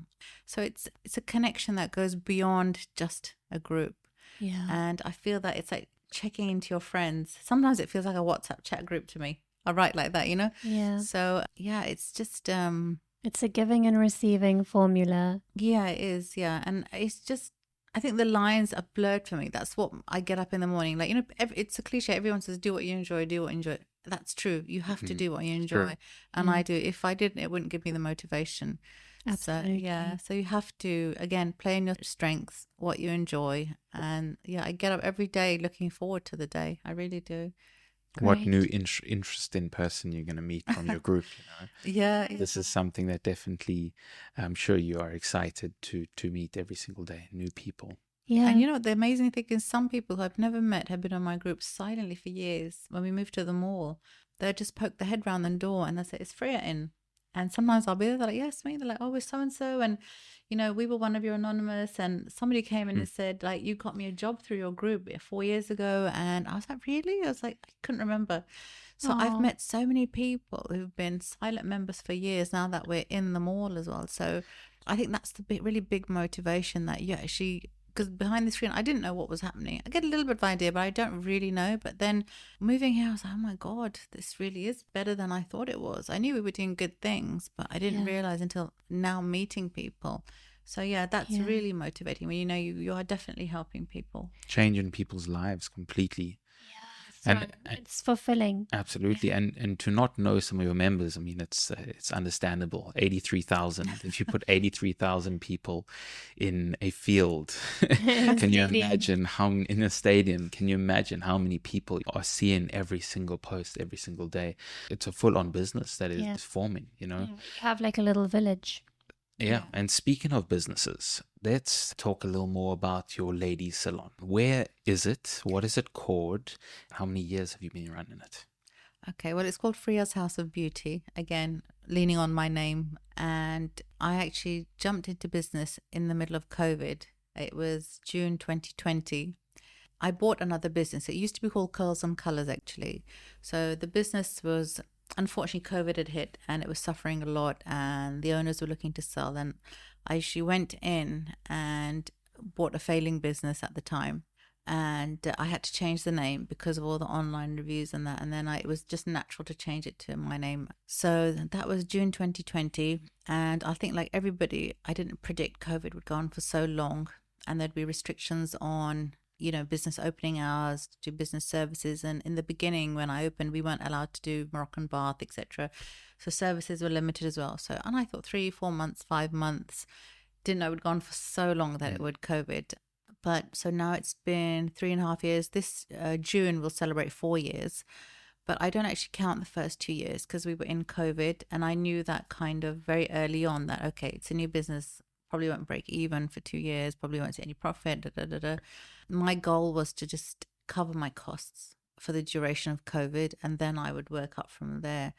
So it's a connection that goes beyond just a group. Yeah. And I feel that it's like checking into your friends. Sometimes it feels like a WhatsApp chat group to me. I write like that, Yeah. So yeah, it's just it's a giving and receiving formula. Yeah, it is. Yeah. And it's just, I think the lines are blurred for me. That's what I get up in the morning. Like, it's a cliche. Everyone says, do what you enjoy, do what you enjoy. That's true. You have to do what you enjoy. Sure. And I do. If I didn't, it wouldn't give me the motivation. Absolutely. So, yeah. So you have to, again, play in your strengths, what you enjoy. And yeah, I get up every day looking forward to the day. I really do. What Great. new interesting person you're going to meet from your group, Yeah. This is something that definitely, I'm sure you are excited to meet every single day, new people. Yeah. And the amazing thing is some people who I've never met have been on my group silently for years. When we moved to the mall, they just poke their head round the door and they say, "Is Freya in?" And sometimes I'll be there, they're like, "Yes, me." They're like, "Oh, we're so-and-so. And, we were one of your anonymous." And somebody came in and said, like, "You got me a job through your group 4 years ago." And I was like, "Really?" I was like, I couldn't remember. So I've met so many people who've been silent members for years now that we're in the mall as well. So I think that's the really big motivation that you actually, because behind the screen, I didn't know what was happening. I get a little bit of idea, but I don't really know. But then moving here, I was like, oh my God, this really is better than I thought it was. I knew we were doing good things, but I didn't realize until now meeting people So yeah, that's Yeah. really motivating when you know you are definitely helping people. Changing people's lives completely. So And it's fulfilling. absolutely, and to not know some of your members, I mean, it's understandable. 83,000. If you put 83,000 people in a field, can you Stadium. imagine how in a stadium? Can you imagine how many people are seeing every single post every single day? It's a full-on business that is Yeah. forming. You know. You have like a little village. Yeah, and speaking of businesses, let's talk a little more about your ladies' salon. Where is it? What is it called? How many years have you been running it? Okay, well, it's called Freya's House of Beauty. Again, leaning on my name. And I actually jumped into business in the middle of COVID. It was June 2020. I bought another business. It used to be called Curls and Colors, actually. So the business was, unfortunately, COVID had hit and it was suffering a lot, and the owners were looking to sell. And I actually went in and bought a failing business at the time. And I had to change the name because of all the online reviews and that. And then it was just natural to change it to my name. So that was June 2020. And I think, like everybody, I didn't predict COVID would go on for so long and there'd be restrictions on business opening hours, to do business services. And in the beginning, when I opened, we weren't allowed to do Moroccan bath, etc. So services were limited as well. So, and I thought 3-4 months, 5 months, didn't know it would go on for so long that it would COVID. But so now it's been 3.5 years. This June we'll celebrate 4 years. But I don't actually count the first 2 years because we were in COVID. And I knew that kind of very early on that, okay, it's a new business, probably won't break even for 2 years, probably won't see any profit. My goal was to just cover my costs for the duration of COVID, and then I would work up from there.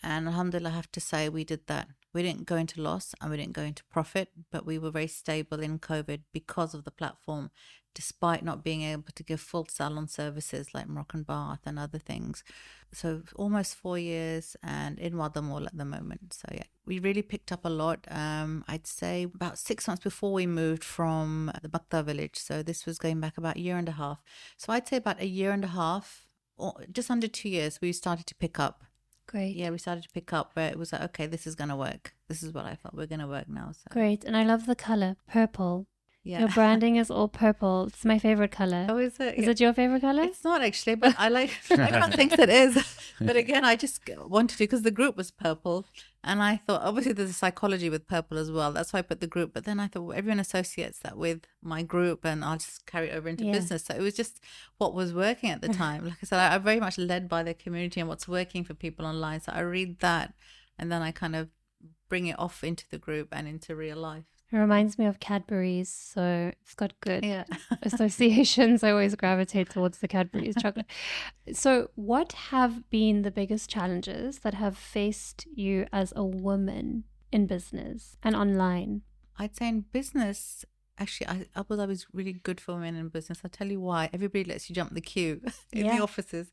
And alhamdulillah, I have to say we did that. We didn't go into loss and we didn't go into profit, but we were very stable in COVID because of the platform, despite not being able to give full salon services like Moroccan bath and other things. So almost 4 years and in Wada Mall at the moment. So yeah, we really picked up a lot. I'd say about 6 months before we moved from the Bakta village. So this was going back about a year and a half. So I'd say about a year and a half, or just under 2 years, we started to pick up. Great. Yeah, we started to pick up where it was like, okay, this is going to work. This is what I thought we're going to work now. So Great. And I love the color, purple. yeah. Your branding is all purple. It's my favorite color. Oh, is it? Is Yeah. it your favorite color? It's not actually, but I like, everyone thinks it is. But again, I just wanted to, because the group was purple. And I thought, obviously there's a psychology with purple as well. That's why I put the group. But then I thought, well, everyone associates that with my group and I'll just carry it over into business. So it was just what was working at the time. Like I said, I'm very much led by the community and what's working for people online. So I read that and then I kind of bring it off into the group and into real life. It reminds me of Cadbury's, so it's got good Yeah. associations. I always gravitate towards the Cadbury's chocolate. So what have been the biggest challenges that have faced you as a woman in business and online? I'd say in business, actually, Abu Dhabi is really good for women in business. I'll tell you why. Everybody lets you jump the queue in the offices.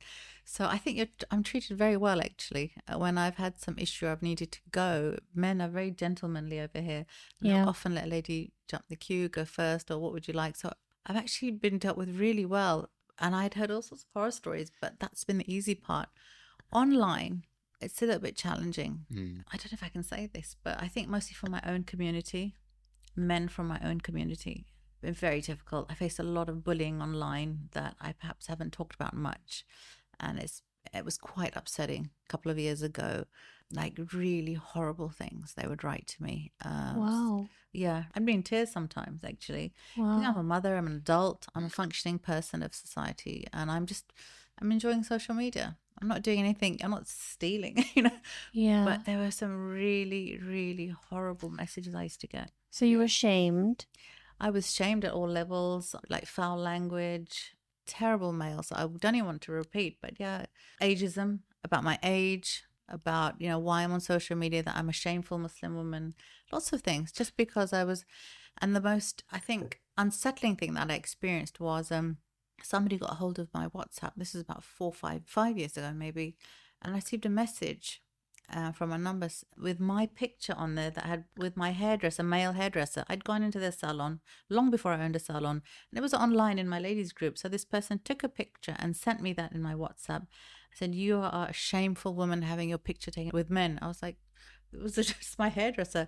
So I think I'm treated very well, actually. When I've had some issue, I've needed to go. Men are very gentlemanly over here. They'll often let a lady jump the queue, go first, or what would you like? So I've actually been dealt with really well. And I'd heard all sorts of horror stories, but that's been the easy part. Online, it's a little bit challenging. I don't know if I can say this, but I think mostly for my own community. Men from my own community. Been very difficult. I faced a lot of bullying online that I perhaps haven't talked about much, and it was quite upsetting a couple of years ago. Like really horrible things they would write to me. Wow. Yeah, I'd be in tears sometimes actually. Wow. I'm a mother, I'm an adult, I'm a functioning person of society, and I'm enjoying social media. I'm not doing anything, I'm not stealing, Yeah. But there were some really, really horrible messages I used to get. So you were shamed. I was shamed at all levels, like foul language, terrible mails I don't even want to repeat. But yeah, ageism, about my age, about, why I'm on social media, that I'm a shameful Muslim woman, lots of things, just because I was. And the most, I think, unsettling thing that I experienced was somebody got a hold of my WhatsApp. This is about 5 years ago, maybe. And I received a message from a number with my picture on there that had with my hairdresser, male hairdresser. I'd gone into their salon long before I owned a salon, and it was online in my ladies group. So this person took a picture and sent me that in my WhatsApp. I said, "You are a shameful woman having your picture taken with men." I was like, it was just my hairdresser.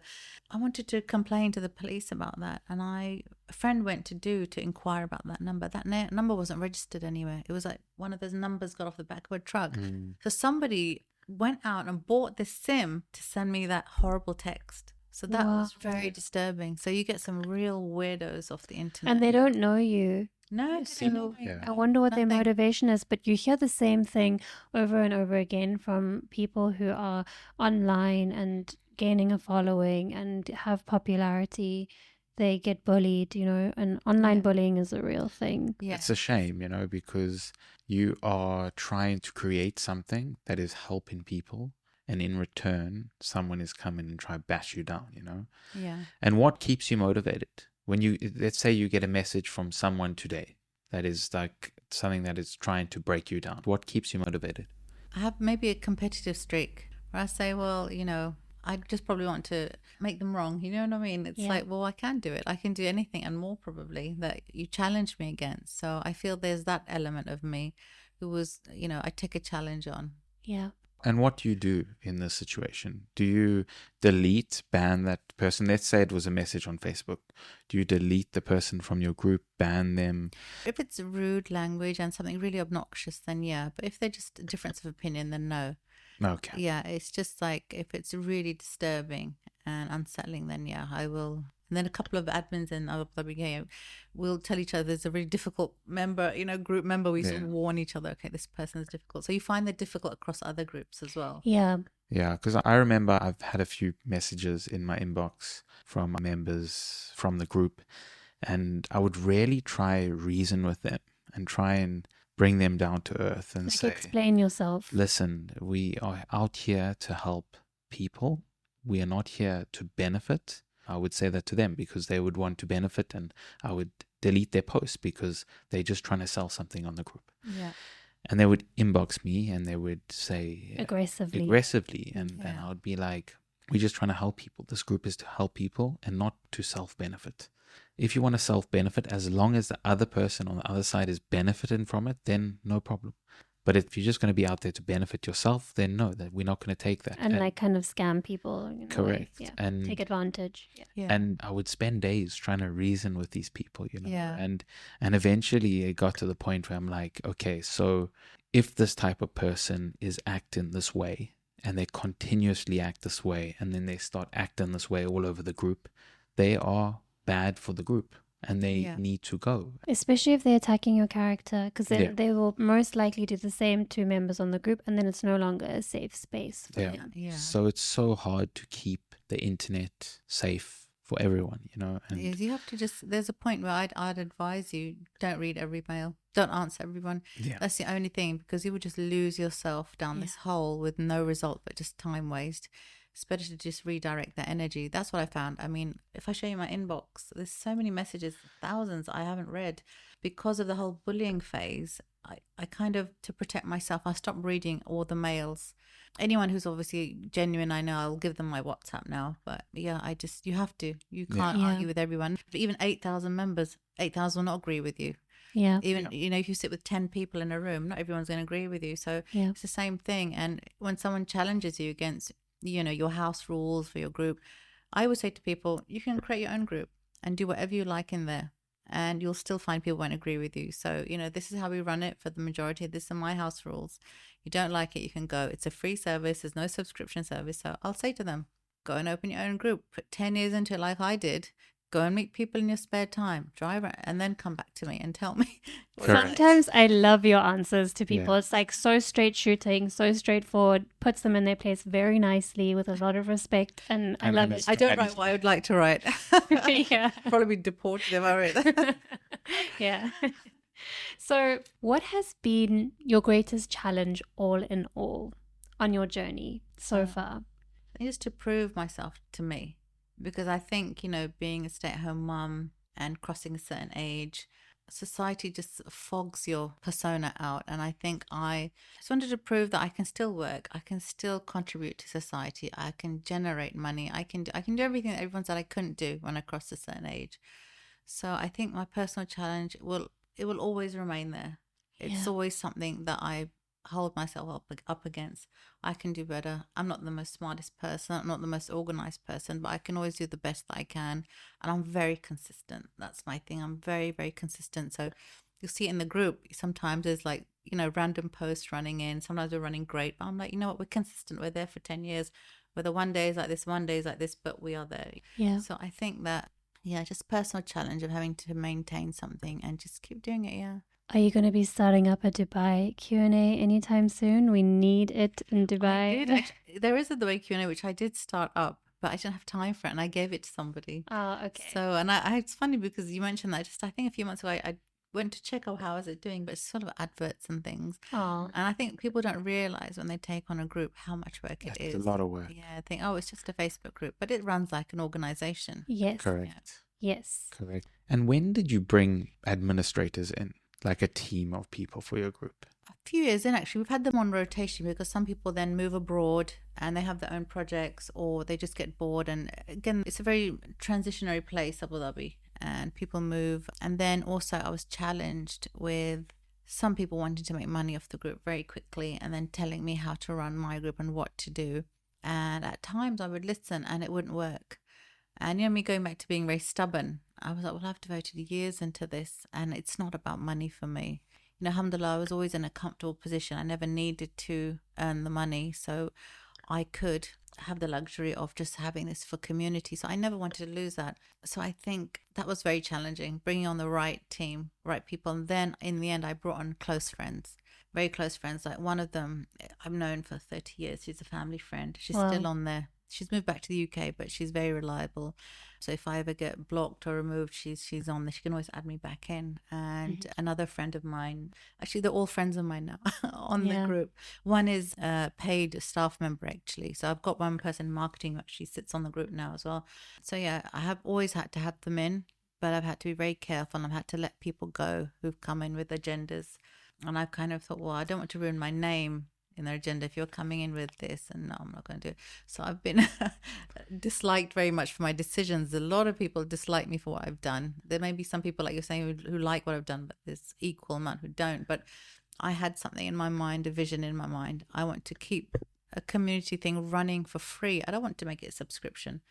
I wanted to complain to the police about that, and a friend went to inquire about that number. That number wasn't registered anywhere. It was like one of those numbers got off the back of a truck. So somebody went out and bought this SIM to send me that horrible text. So that was very disturbing. So you get some real weirdos off the internet. And they don't know you. No, So I wonder what their motivation is, but you hear the same thing over and over again from people who are online and gaining a following and have popularity. They get bullied, and online bullying is a real thing. Yeah. It's a shame, because you are trying to create something that is helping people, and in return, someone is coming and try to bash you down, Yeah. And what keeps you motivated? When let's say you get a message from someone today that is like something that is trying to break you down. What keeps you motivated? I have maybe a competitive streak where I say, well, I just probably want to make them wrong. You know what I mean? It's like, well, I can do it. I can do anything and more probably that you challenge me against. So I feel there's that element of me who was, I take a challenge on. Yeah. And what do you do in this situation? Do you ban that person? Let's say it was a message on Facebook. Do you delete the person from your group, ban them? If it's rude language and something really obnoxious, then yeah. But if they're just a difference of opinion, then no. Okay. Yeah, it's just like if it's really disturbing and unsettling, then yeah, I will. And then a couple of admins in Abu Dhabi will tell each other there's a really difficult member, group member. We sort of warn each other, okay, this person is difficult. So you find they're difficult across other groups as well. Yeah. Yeah, because I remember I've had a few messages in my inbox from members from the group, and I would really try reason with them and try and bring them down to earth and say, explain yourself. Listen, we are out here to help people. We are not here to benefit. I would say that to them because they would want to benefit, and I would delete their posts because they're just trying to sell something on the group. Yeah. And they would inbox me and they would say aggressively. And I would be like, we're just trying to help people. This group is to help people and not to self-benefit. If you want to self-benefit, as long as the other person on the other side is benefiting from it, then no problem. But if you're just going to be out there to benefit yourself, then no, that we're not going to take that. And like kind of scam people. Correct. Yeah. And take advantage. Yeah. And I would spend days trying to reason with these people, Yeah. And eventually it got to the point where I'm like, okay, so if this type of person is acting this way and they continuously act this way and then they start acting this way all over the group, they are bad for the group. And they need to go. Especially if they're attacking your character, because then they will most likely do the same to members on the group, and then it's no longer a safe space for them. Yeah. So it's so hard to keep the internet safe for everyone, And you have to there's a point where I'd advise you, don't read every mail. Don't answer everyone. Yeah. That's the only thing, because you would just lose yourself down this hole with no result but just time waste. It's better to just redirect that energy. That's what I found. I mean, if I show you my inbox, there's so many messages, thousands I haven't read because of the whole bullying phase. I kind of, to protect myself, I stopped reading all the mails. Anyone who's obviously genuine, I know I'll give them my WhatsApp now. But yeah, you have to. You can't argue with everyone. But even 8,000 members, 8,000 will not agree with you. Yeah. Even, if you sit with 10 people in a room, not everyone's going to agree with you. So it's the same thing. And when someone challenges you against your house rules for your group, I would say to people, you can create your own group and do whatever you like in there, and you'll still find people won't agree with you. So, this is how we run it for the majority. This are my house rules. You don't like it, you can go. It's a free service. There's no subscription service. So I'll say to them, go and open your own group. Put 10 years into it like I did. Go and meet people in your spare time. Drive around, and then come back to me and tell me. Sometimes I love your answers to people. It's like so straight shooting, so straightforward, puts them in their place very nicely with a lot of respect. And I love it. I don't write what I would like to write. Yeah. Probably be deported if I write that. Yeah. So what has been your greatest challenge all in all on your journey so far? Just to prove myself to me. Because I think, being a stay-at-home mum and crossing a certain age, society just fogs your persona out. And I think I just wanted to prove that I can still work. I can still contribute to society. I can generate money. I can do everything that everyone said I couldn't do when I crossed a certain age. So I think my personal challenge will always remain there. It's always something that I hold myself up against. I can do better. I'm not the most smartest person. I'm not the most organized person, but I can always do the best that I can. And I'm very consistent. That's my thing. I'm very, very consistent. So you'll see it in the group. Sometimes there's like, random posts running in. Sometimes we're running great. But I'm like, you know what? We're consistent. We're there for 10 years. Whether one day is like this, one day is like this, but we are there. Yeah. So I think that, yeah, just personal challenge of having to maintain something and just keep doing it. Yeah. Are you going to be starting up a Dubai Q&A anytime soon? We need it in Dubai. I did actually, there is a Dubai Q&A which I did start up, but I didn't have time for it, and I gave it to somebody. Oh, okay. So, and it's funny because you mentioned that. I think a few months ago, I went to check out how is it doing, but it's sort of adverts and things. Oh, And I think people don't realize when they take on a group how much work it is. It's a lot of work. Yeah, I think, oh, it's just a Facebook group, but it runs like an organization. yes. Correct. Yes. Correct. And when did you bring administrators in, like a team of people for your group? A few years in, actually, we've had them on rotation because some people then move abroad and they have their own projects, or they just get bored. And again, it's a very transitionary place, Abu Dhabi, and people move. And then also I was challenged with some people wanting to make money off the group very quickly and then telling me how to run my group and what to do. And at times I would listen and it wouldn't work. And me going back to being very stubborn, I was like, well, I've devoted years into this and it's not about money for me. Alhamdulillah, I was always in a comfortable position. I never needed to earn the money. So I could have the luxury of just having this for community. So I never wanted to lose that. So I think that was very challenging, bringing on the right team, right people. And then in the end, I brought on close friends, very close friends. Like one of them, I've known for 30 years. She's a family friend. She's Wow. still on there. She's moved back to the UK, but she's very reliable. So if I ever get blocked or removed, she's on there. She can always add me back in. And another friend of mine, actually, they're all friends of mine now on the Yeah. group. One is a paid staff member, actually. So I've got one person in marketing who actually sits on the group now as well. So yeah, I have always had to have them in, but I've had to be very careful and I've had to let people go who've come in with agendas. And I've kind of thought, well, I don't want to ruin my name in their agenda if you're coming in with this, and no, I'm not going to do it. So I've been disliked very much for my decisions. A lot of people dislike me for what I've done. There may be some people, like you're saying, who like what I've done, but there's equal amount who don't. But I had something in my mind, a vision in my mind. I want to keep a community thing running for free. I don't want to make it a subscription,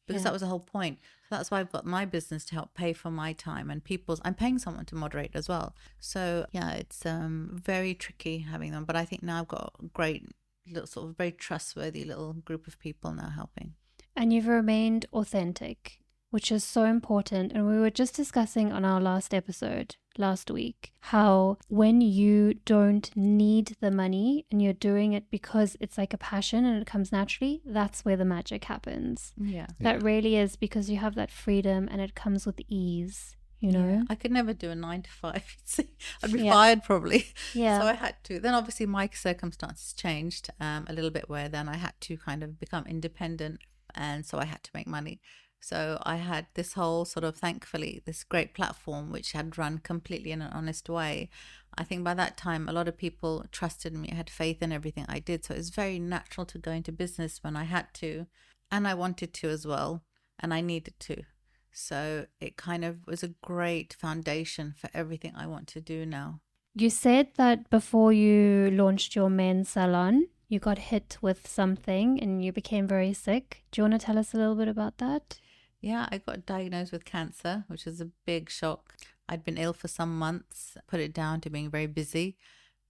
because that was the whole point. So that's why I've got my business to help pay for my time and people's. I'm paying someone to moderate as well. So yeah, it's very tricky having them. But I think now I've got a great little sort of very trustworthy little group of people now helping. And you've remained authentic, which is so important. And we were just discussing on our last episode last week how when you don't need the money and you're doing it because it's like a passion and it comes naturally, that's where the magic happens. Yeah. That really is, because you have that freedom and it comes with ease, you know? Yeah. I could never do a 9 to 5. See, I'd be Yeah. fired probably. Yeah. So I had to. Then obviously my circumstances changed a little bit, where then I had to kind of become independent, and so I had to make money. So I had this whole sort of, thankfully, this great platform which had run completely in an honest way. I think by that time, a lot of people trusted me, had faith in everything I did. So it was very natural to go into business when I had to, and I wanted to as well, and I needed to. So it kind of was a great foundation for everything I want to do now. You said that before you launched your men's salon, you got hit with something and you became very sick. Do you want to tell us a little bit about that? Yeah, I got diagnosed with cancer, which was a big shock. I'd been ill for some months, put it down to being very busy,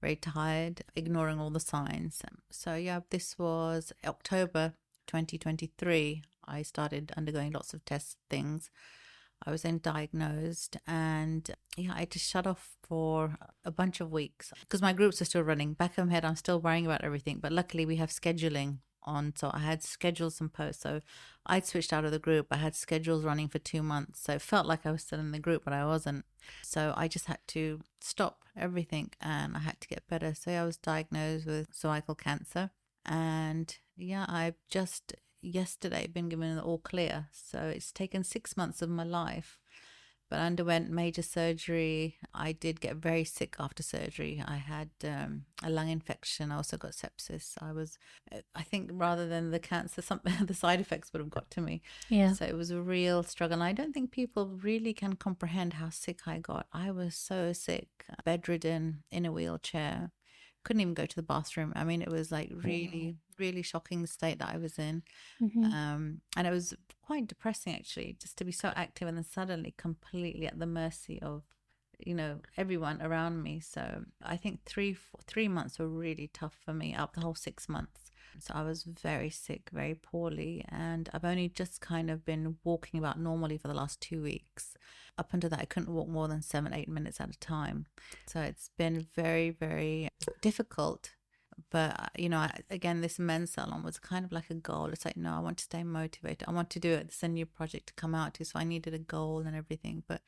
very tired, ignoring all the signs. So yeah, this was October 2023. I started undergoing lots of test things. I was then diagnosed, and yeah, I just shut off for a bunch of weeks because my groups are still running. Back in my head, I'm still worrying about everything, but luckily we have scheduling on, so I had scheduled some posts. So I'd switched out of the group. I had schedules running for 2 months, so it felt like I was still in the group, but I wasn't. So I just had to stop everything and I had to get better. So yeah, I was diagnosed with cervical cancer, and yeah, I just yesterday been given the all clear. So it's taken 6 months of my life, but I underwent major surgery. I did get very sick after surgery. I had a lung infection. I also got sepsis. I think rather than the cancer, the side effects would have got to me. Yeah. So it was a real struggle. And I don't think people really can comprehend how sick I got. I was so sick, bedridden, in a wheelchair, couldn't even go to the bathroom. I mean, it was like really, really shocking state that I was in. Mm-hmm. And it was quite depressing, actually, just to be so active and then suddenly completely at the mercy of, everyone around me. So I think 3 months were really tough for me, up the whole 6 months. So I was very sick, very poorly, and I've only just kind of been walking about normally for the last 2 weeks. Up until that, I couldn't walk more than 7-8 minutes at a time. So it's been very, very difficult. But, again, this men's salon was kind of like a goal. It's like, no, I want to stay motivated. I want to do it. It's a new project to come out to. So I needed a goal and everything. But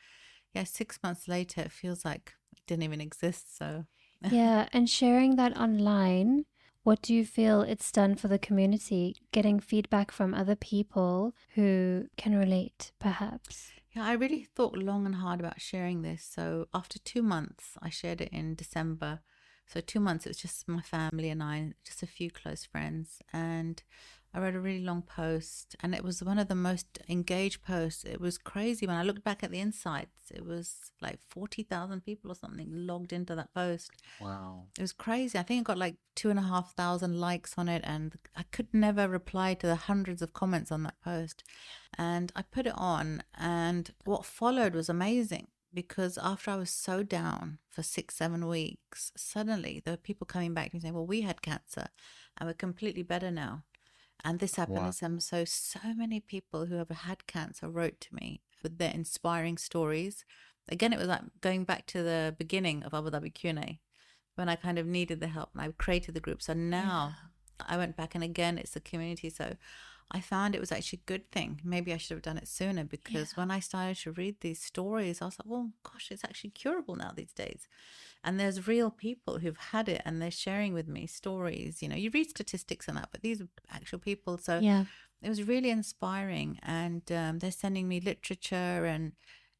yeah, 6 months later, it feels like it didn't even exist. So Yeah, and sharing that online, what do you feel it's done for the community? Getting feedback from other people who can relate, perhaps. yeah, I really thought long and hard about sharing this. So after 2 months, I shared it in December. So 2 months, it was just my family and I, just a few close friends. And I wrote a really long post, and it was one of the most engaged posts. It was crazy. When I looked back at the insights, it was like 40,000 people or something logged into that post. Wow. It was crazy. I think it got like 2,500 likes on it, and I could never reply to the hundreds of comments on that post. And I put it on, and what followed was amazing, because after I was so down for 6-7 weeks, suddenly there were people coming back and saying, well, we had cancer and we're completely better now. And this happened. Wow. And so many people who have had cancer wrote to me with their inspiring stories. Again, it was like going back to the beginning of Abu Dhabi Q&A, when I kind of needed the help, and I created the group. So now I went back, and again, it's the community. So I found it was actually a good thing. Maybe I should have done it sooner, because when I started to read these stories, I was like, well, gosh, it's actually curable now these days. And there's real people who've had it, and they're sharing with me stories. You read statistics and that, but these are actual people. So Yeah. it was really inspiring. And they're sending me literature. And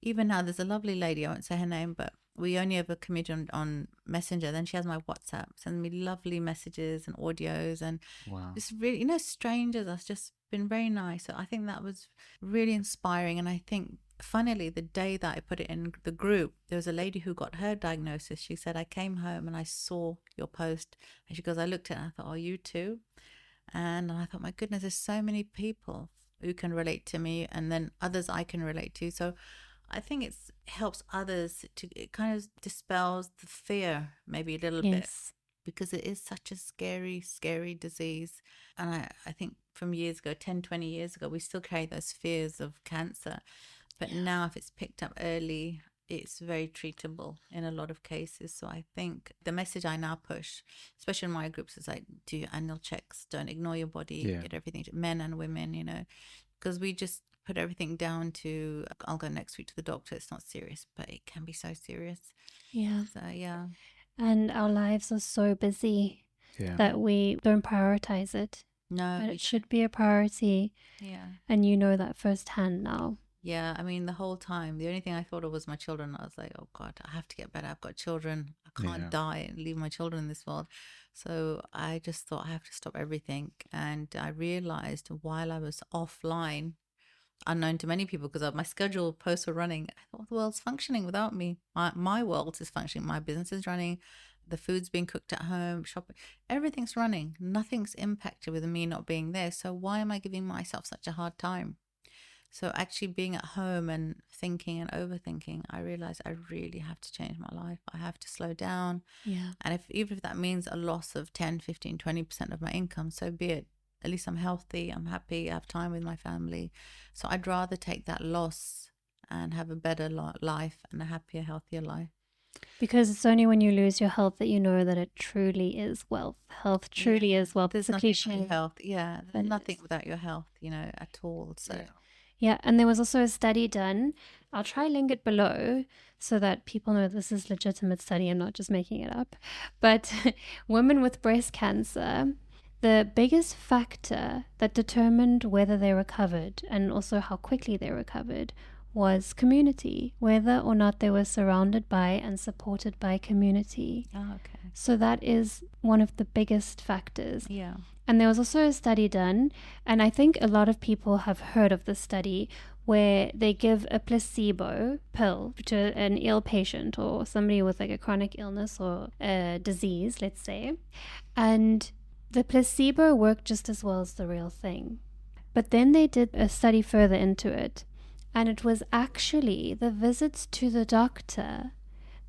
even now, there's a lovely lady, I won't say her name, but we only ever communicate on Messenger. Then she has my WhatsApp, sending me lovely messages and audios, and Wow. just really, strangers. That's just been very nice. So I think that was really inspiring. And I think, funnily, the day that I put it in the group, there was a lady who got her diagnosis. She said, I came home and I saw your post. And she goes, I looked at it and I thought, oh, you too? And I thought, my goodness, there's so many people who can relate to me, and then others I can relate to. So I think it helps others it kind of dispels the fear maybe a little bit, because it is such a scary, scary disease. And I think from years ago, 10, 20 years ago, we still carry those fears of cancer. But now, if it's picked up early, it's very treatable in a lot of cases. So I think the message I now push, especially in my groups, is like, do your annual checks, don't ignore your body, get everything, men and women, because we just put everything down to, I'll go next week to the doctor. It's not serious, but it can be so serious. Yeah. So, yeah. And our lives are so busy that we don't prioritize it. No. But it should be a priority. Yeah. And you know that firsthand now. Yeah, I mean, the whole time, the only thing I thought of was my children. I was like, oh God, I have to get better. I've got children. I can't die and leave my children in this world. So I just thought, I have to stop everything. And I realized while I was offline, unknown to many people, because my scheduled posts were running, I thought the world's functioning without me. My world is functioning. My business is running. The food's being cooked at home, shopping, everything's running. Nothing's impacted with me not being there. So why am I giving myself such a hard time? So actually being at home and thinking and overthinking, I realized I really have to change my life. I have to slow down. Yeah. And even if that means a loss of 10, 15, 20% of my income, so be it. At least I'm healthy, I'm happy, I have time with my family. So I'd rather take that loss and have a better life and a happier, healthier life. Because it's only when you lose your health that you know that it truly is wealth. Health truly is wealth. There's nothing without your health. Yeah, there's nothing without your health, at all. So. Yeah, and there was also a study done. I'll try link it below so that people know this is legitimate study. I'm not just making it up. But women with breast cancer, the biggest factor that determined whether they recovered and also how quickly they recovered was community, whether or not they were surrounded by and supported by community. Oh, okay. So that is one of the biggest factors. Yeah. And there was also a study done, and I think a lot of people have heard of this study, where they give a placebo pill to an ill patient or somebody with like a chronic illness or a disease, let's say, and the placebo worked just as well as the real thing. But then they did a study further into it, and it was actually the visits to the doctor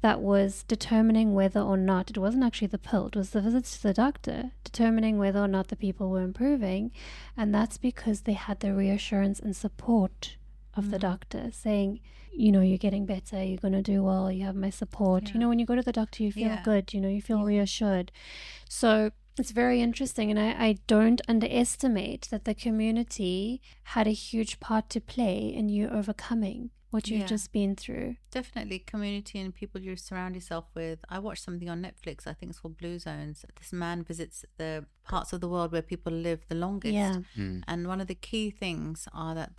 that was determining whether or not, it wasn't actually the pill, it was the visits to the doctor determining whether or not the people were improving. And that's because they had the reassurance and support of the doctor saying, you know, you're getting better, you're going to do well, you have my support. You know, when you go to the doctor, you feel good, you know, you feel reassured. So it's very interesting, and I don't underestimate that the community had a huge part to play in you overcoming what you've just been through. Definitely community and people you surround yourself with. I watched something on Netflix, I think it's called Blue Zones. This man visits the parts of the world where people live the longest. Yeah. And one of the key things are that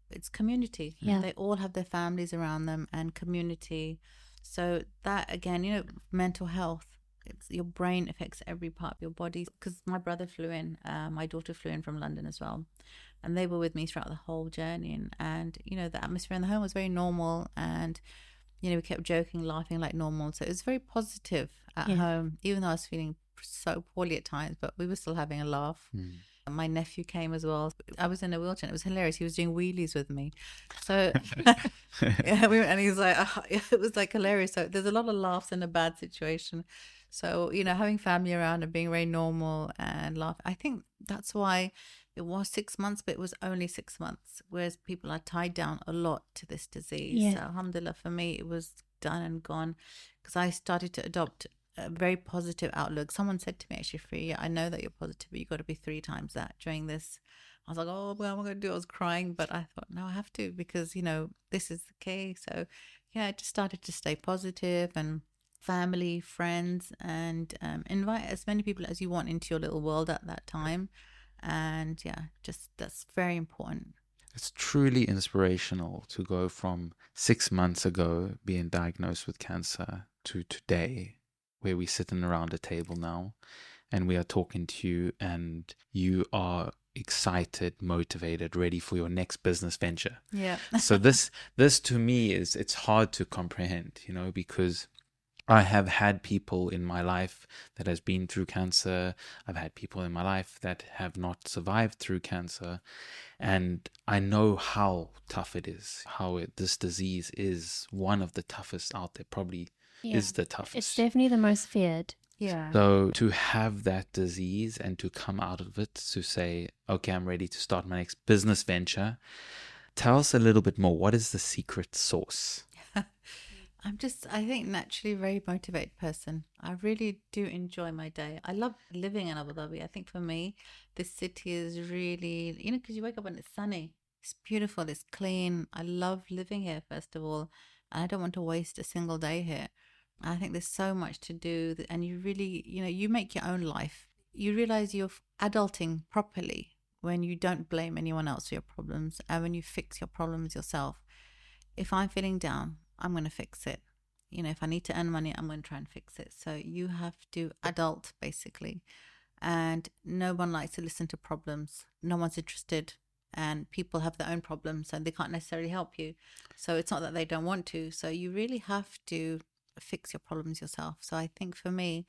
it's community. Yeah. They all have their families around them and community. So that, again, you know, mental health, it's your brain affects every part of your body. Because my brother flew in, my daughter flew in from London as well, and they were with me throughout the whole journey. And you know, the atmosphere in the home was very normal, and you know, we kept joking, laughing like normal. So it was very positive at home, even though I was feeling so poorly at times, but we were still having a laugh. My nephew came as well. I was in a wheelchair, and it was hilarious. He was doing wheelies with me. So and he was like, it was like hilarious. So there's a lot of laughs in a bad situation. So, you know, having family around and being very normal and laugh, I think that's why it was 6 months, but it was only 6 months, whereas people are tied down a lot to this disease. So alhamdulillah, for me, it was done and gone, because I started to adopt a very positive outlook. Someone said to me, actually, Freya, I know that you're positive, but you've got to be 3 times that during this. I was like, oh, well, what am I going to do? I was crying, but I thought, no, I have to, because, you know, this is the case. So, yeah, I just started to stay positive, and family, friends, and invite as many people as you want into your little world at that time. And yeah, just that's very important. It's truly inspirational to go from 6 months ago being diagnosed with cancer to today, where we're sitting around a table now and we are talking to you, and you are excited, motivated, ready for your next business venture. Yeah. So this to me it's hard to comprehend, you know, because I have had people in my life that has been through cancer. I've had people in my life that have not survived through cancer. And I know how tough it is, this disease is one of the toughest out there, probably is the toughest. It's definitely the most feared. Yeah. So to have that disease and to come out of it, to say, okay, I'm ready to start my next business venture. Tell us a little bit more. What is the secret sauce? I think naturally a very motivated person. I really do enjoy my day. I love living in Abu Dhabi. I think for me, this city is really, you know, because you wake up and it's sunny, it's beautiful, it's clean. I love living here, first of all. And I don't want to waste a single day here. I think there's so much to do, and you really, you know, you make your own life. You realize you're adulting properly when you don't blame anyone else for your problems, and when you fix your problems yourself. If I'm feeling down, I'm going to fix it. You know, if I need to earn money, I'm going to try and fix it. So you have to adult, basically. And no one likes to listen to problems. No one's interested. And people have their own problems and they can't necessarily help you. So it's not that they don't want to. So you really have to fix your problems yourself. So I think for me,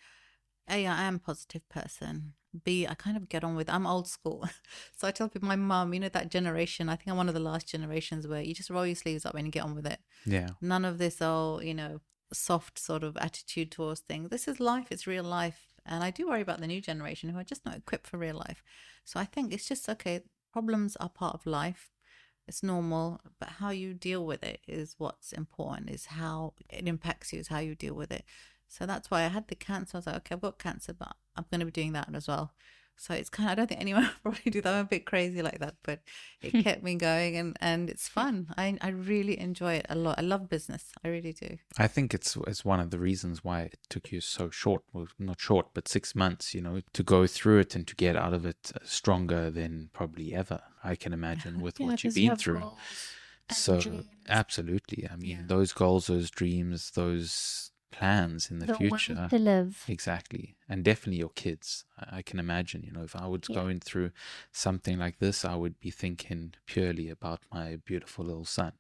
A, I am a positive person. B, I kind of get on with, I'm old school. So I tell people, my mum, you know, that generation, I think I'm one of the last generations where you just roll your sleeves up and you get on with it. Yeah. None of this, you know, soft sort of attitude towards things. This is life, it's real life. And I do worry about the new generation who are just not equipped for real life. So I think it's just, okay, problems are part of life. It's normal, but how you deal with it is what's important, is how it impacts you, is how you deal with it. So that's why I had the cancer. I was like, okay, I've got cancer, but I'm going to be doing that as well. So it's kind of, I don't think anyone would probably do that. I'm a bit crazy like that, but it kept me going, and it's fun. I really enjoy it a lot. I love business. I really do. I think it's one of the reasons why it took you so short, well, not short, but 6 months, you know, to go through it and to get out of it stronger than probably ever, I can imagine, with what you've been through. So absolutely. I mean, those goals, those dreams, those plans in the The future. will to live. Exactly. And definitely your kids. I can imagine, if I was going through something like this, I would be thinking purely about my beautiful little son.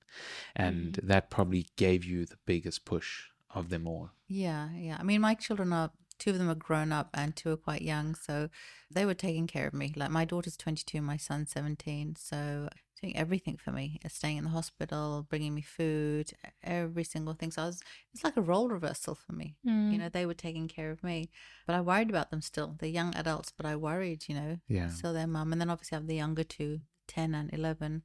And that probably gave you the biggest push of them all. Yeah, yeah. I mean, my children are, two of them are grown up and two are quite young. So they were taking care of me. Like my daughter's 22, my son's 17. So doing everything for me, staying in the hospital, bringing me food, every single thing. So it's like a role reversal for me. They were taking care of me, but I worried about them still. They're young adults, but I worried, Yeah. still their mum. And then obviously I have the younger two, 10 and 11.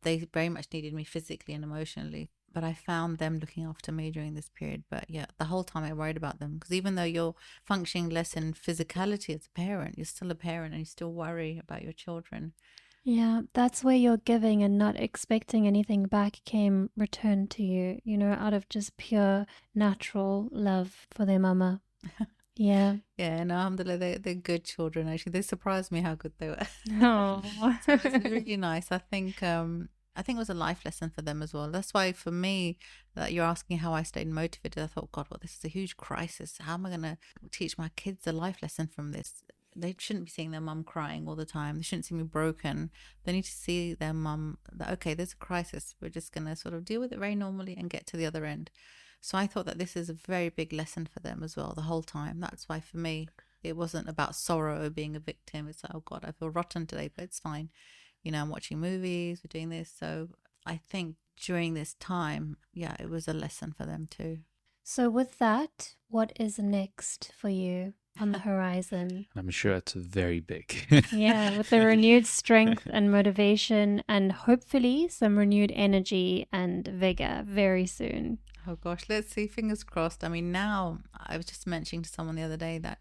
They very much needed me physically and emotionally, but I found them looking after me during this period. But yeah, the whole time I worried about them, because even though you're functioning less in physicality as a parent, you're still a parent and you still worry about your children. Yeah, that's where your giving and not expecting anything back came returned to you, out of just pure natural love for their mama. Yeah. Yeah, and alhamdulillah, they're good children. Actually, they surprised me how good they were. Oh. So it's really nice. I think it was a life lesson for them as well. That's why for me, that you're asking how I stayed motivated. I thought, God, well, this is a huge crisis. How am I going to teach my kids a life lesson from this? They shouldn't be seeing their mum crying all the time. They shouldn't see me broken. They need to see their mum that, okay, there's a crisis. We're just going to sort of deal with it very normally and get to the other end. So I thought that this is a very big lesson for them as well the whole time. That's why for me, it wasn't about sorrow or being a victim. It's like, oh God, I feel rotten today, but it's fine. I'm watching movies, we're doing this. So I think during this time, yeah, it was a lesson for them too. So with that, what is next for you on the horizon? I'm sure it's very big. Yeah, with the renewed strength and motivation and hopefully some renewed energy and vigor very soon. Oh gosh, let's see, fingers crossed. I mean, now I was just mentioning to someone the other day that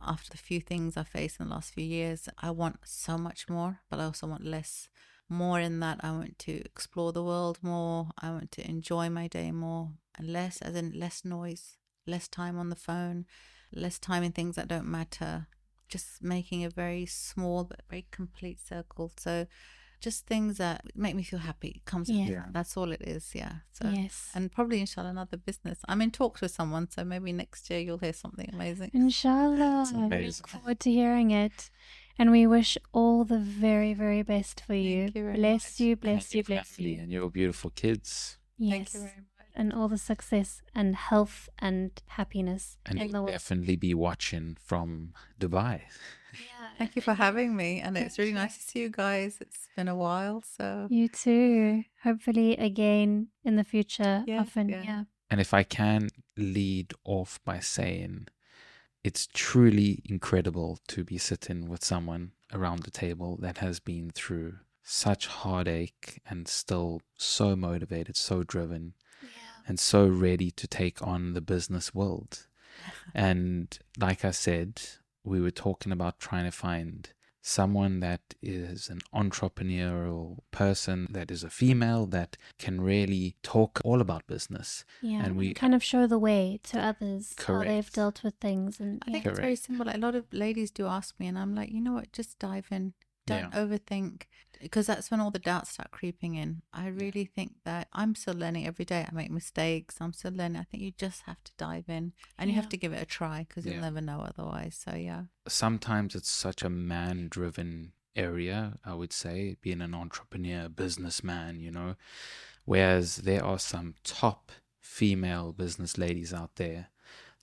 after the few things I faced in the last few years, I want so much more, but I also want less. More in that I want to explore the world more. I want to enjoy my day more, and less as in less noise, less time on the phone, less time in things that don't matter. Just making a very small but very complete circle. So just things that make me feel happy. Comes Yeah. That's all it is. Yeah. So Yes. and probably inshallah another business. I'm in talks with someone, so maybe next year you'll hear something amazing. Inshallah. It's I amazing. look forward to hearing it. And we wish all the very, very best for you. Thank you very Bless much. you, bless And you, your bless family you. and your beautiful kids. Thank Yes. you very much. And all the success and health and happiness And in the we'll world. definitely be watching from Dubai. Yeah. Thank you for having me, and it's really nice to see you guys. It's been a while, so You too. Hopefully again in the future. Yes, Often. yeah. Yeah. And if I can lead off by saying it's truly incredible to be sitting with someone around the table that has been through such heartache and still so motivated, so driven, and so ready to take on the business world. And like I said, we were talking about trying to find someone that is an entrepreneurial person, that is a female, that can really talk all about business. Yeah. And we kind of show the way to others how they've Correct. dealt with things. And I think yeah. it's very Correct. simple. Like, a lot of ladies do ask me, and I'm like, you know what? Just dive in. Don't overthink, because that's when all the doubts start creeping in. I really think that I'm still learning every day. I make mistakes. I'm still learning. I think you just have to dive in, and you have Yeah. to give it a try, because you'll Yeah. never know otherwise. So yeah. Sometimes it's such a man-driven area, I would say, being an entrepreneur, businessman, whereas there are some top female business ladies out there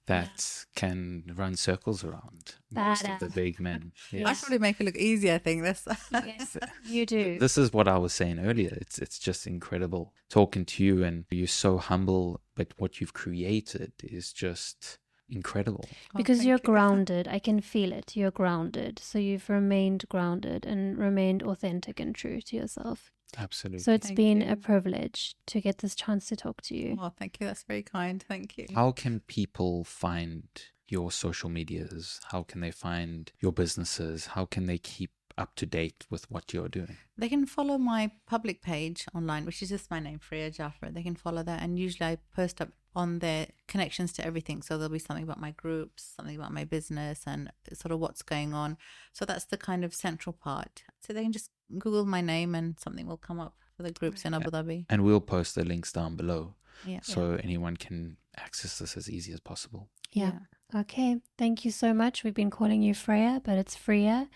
that can run circles around most of the Badass. big men. I Yes. probably make it look easy. I think that's. Yes, you do. This is what I was saying earlier. It's just incredible talking to you, and you're so humble, but what you've created is just incredible. Because thank you're you. grounded. I can feel it. You're grounded. So you've remained grounded and remained authentic and true to yourself. Absolutely. So it's Thank been you. a privilege to get this chance to talk to you. Oh, thank you. That's very kind. Thank you. How can people find your social medias? How can they find your businesses? How can they keep up to date with what you're doing? They can follow my public page online, which is just my name, Freya Jaffar. They can follow that, and usually I post up on their connections to everything. So there'll be something about my groups, something about my business, and sort of what's going on. So that's the kind of central part. So they can just Google my name and something will come up for the groups in Abu Dhabi. And we'll post the links down below. Yeah. so anyone can access this as easy as possible. Yeah. Okay. Thank you so much. We've been calling you Freya, but it's Freya.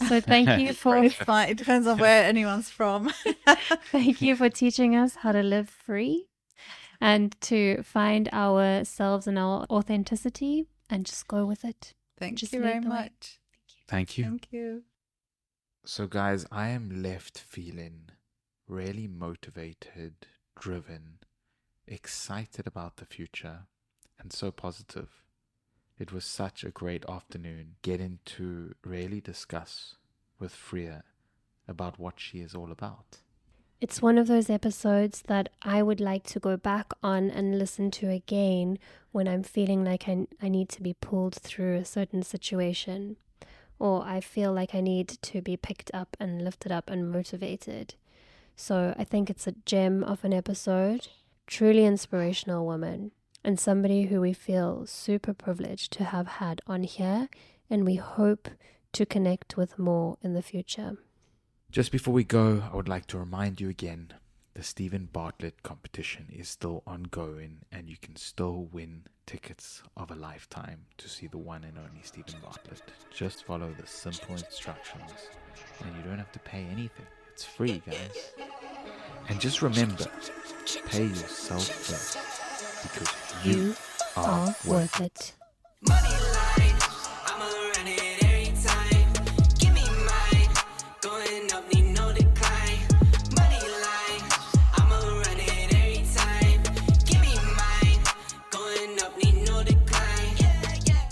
So thank you for It's fine. It depends on where anyone's from. thank you for teaching us how to live free and to find ourselves and our authenticity and just go with it. Thank Just you lead very the way. much. Thank you. Thank you. So, guys, I am left feeling really motivated, driven, excited about the future, and so positive. It was such a great afternoon getting to really discuss with Freya about what she is all about. It's one of those episodes that I would like to go back on and listen to again when I'm feeling like I need to be pulled through a certain situation, or I feel like I need to be picked up and lifted up and motivated. So I think it's a gem of an episode, truly inspirational woman, and somebody who we feel super privileged to have had on here, and we hope to connect with more in the future. Just before we go, I would like to remind you again, the Stephen Bartlett competition is still ongoing and you can still win tickets of a lifetime to see the one and only Stephen Bartlett. Just follow the simple instructions and you don't have to pay anything. It's free, guys. And just remember, pay yourself first because you are worth it. Money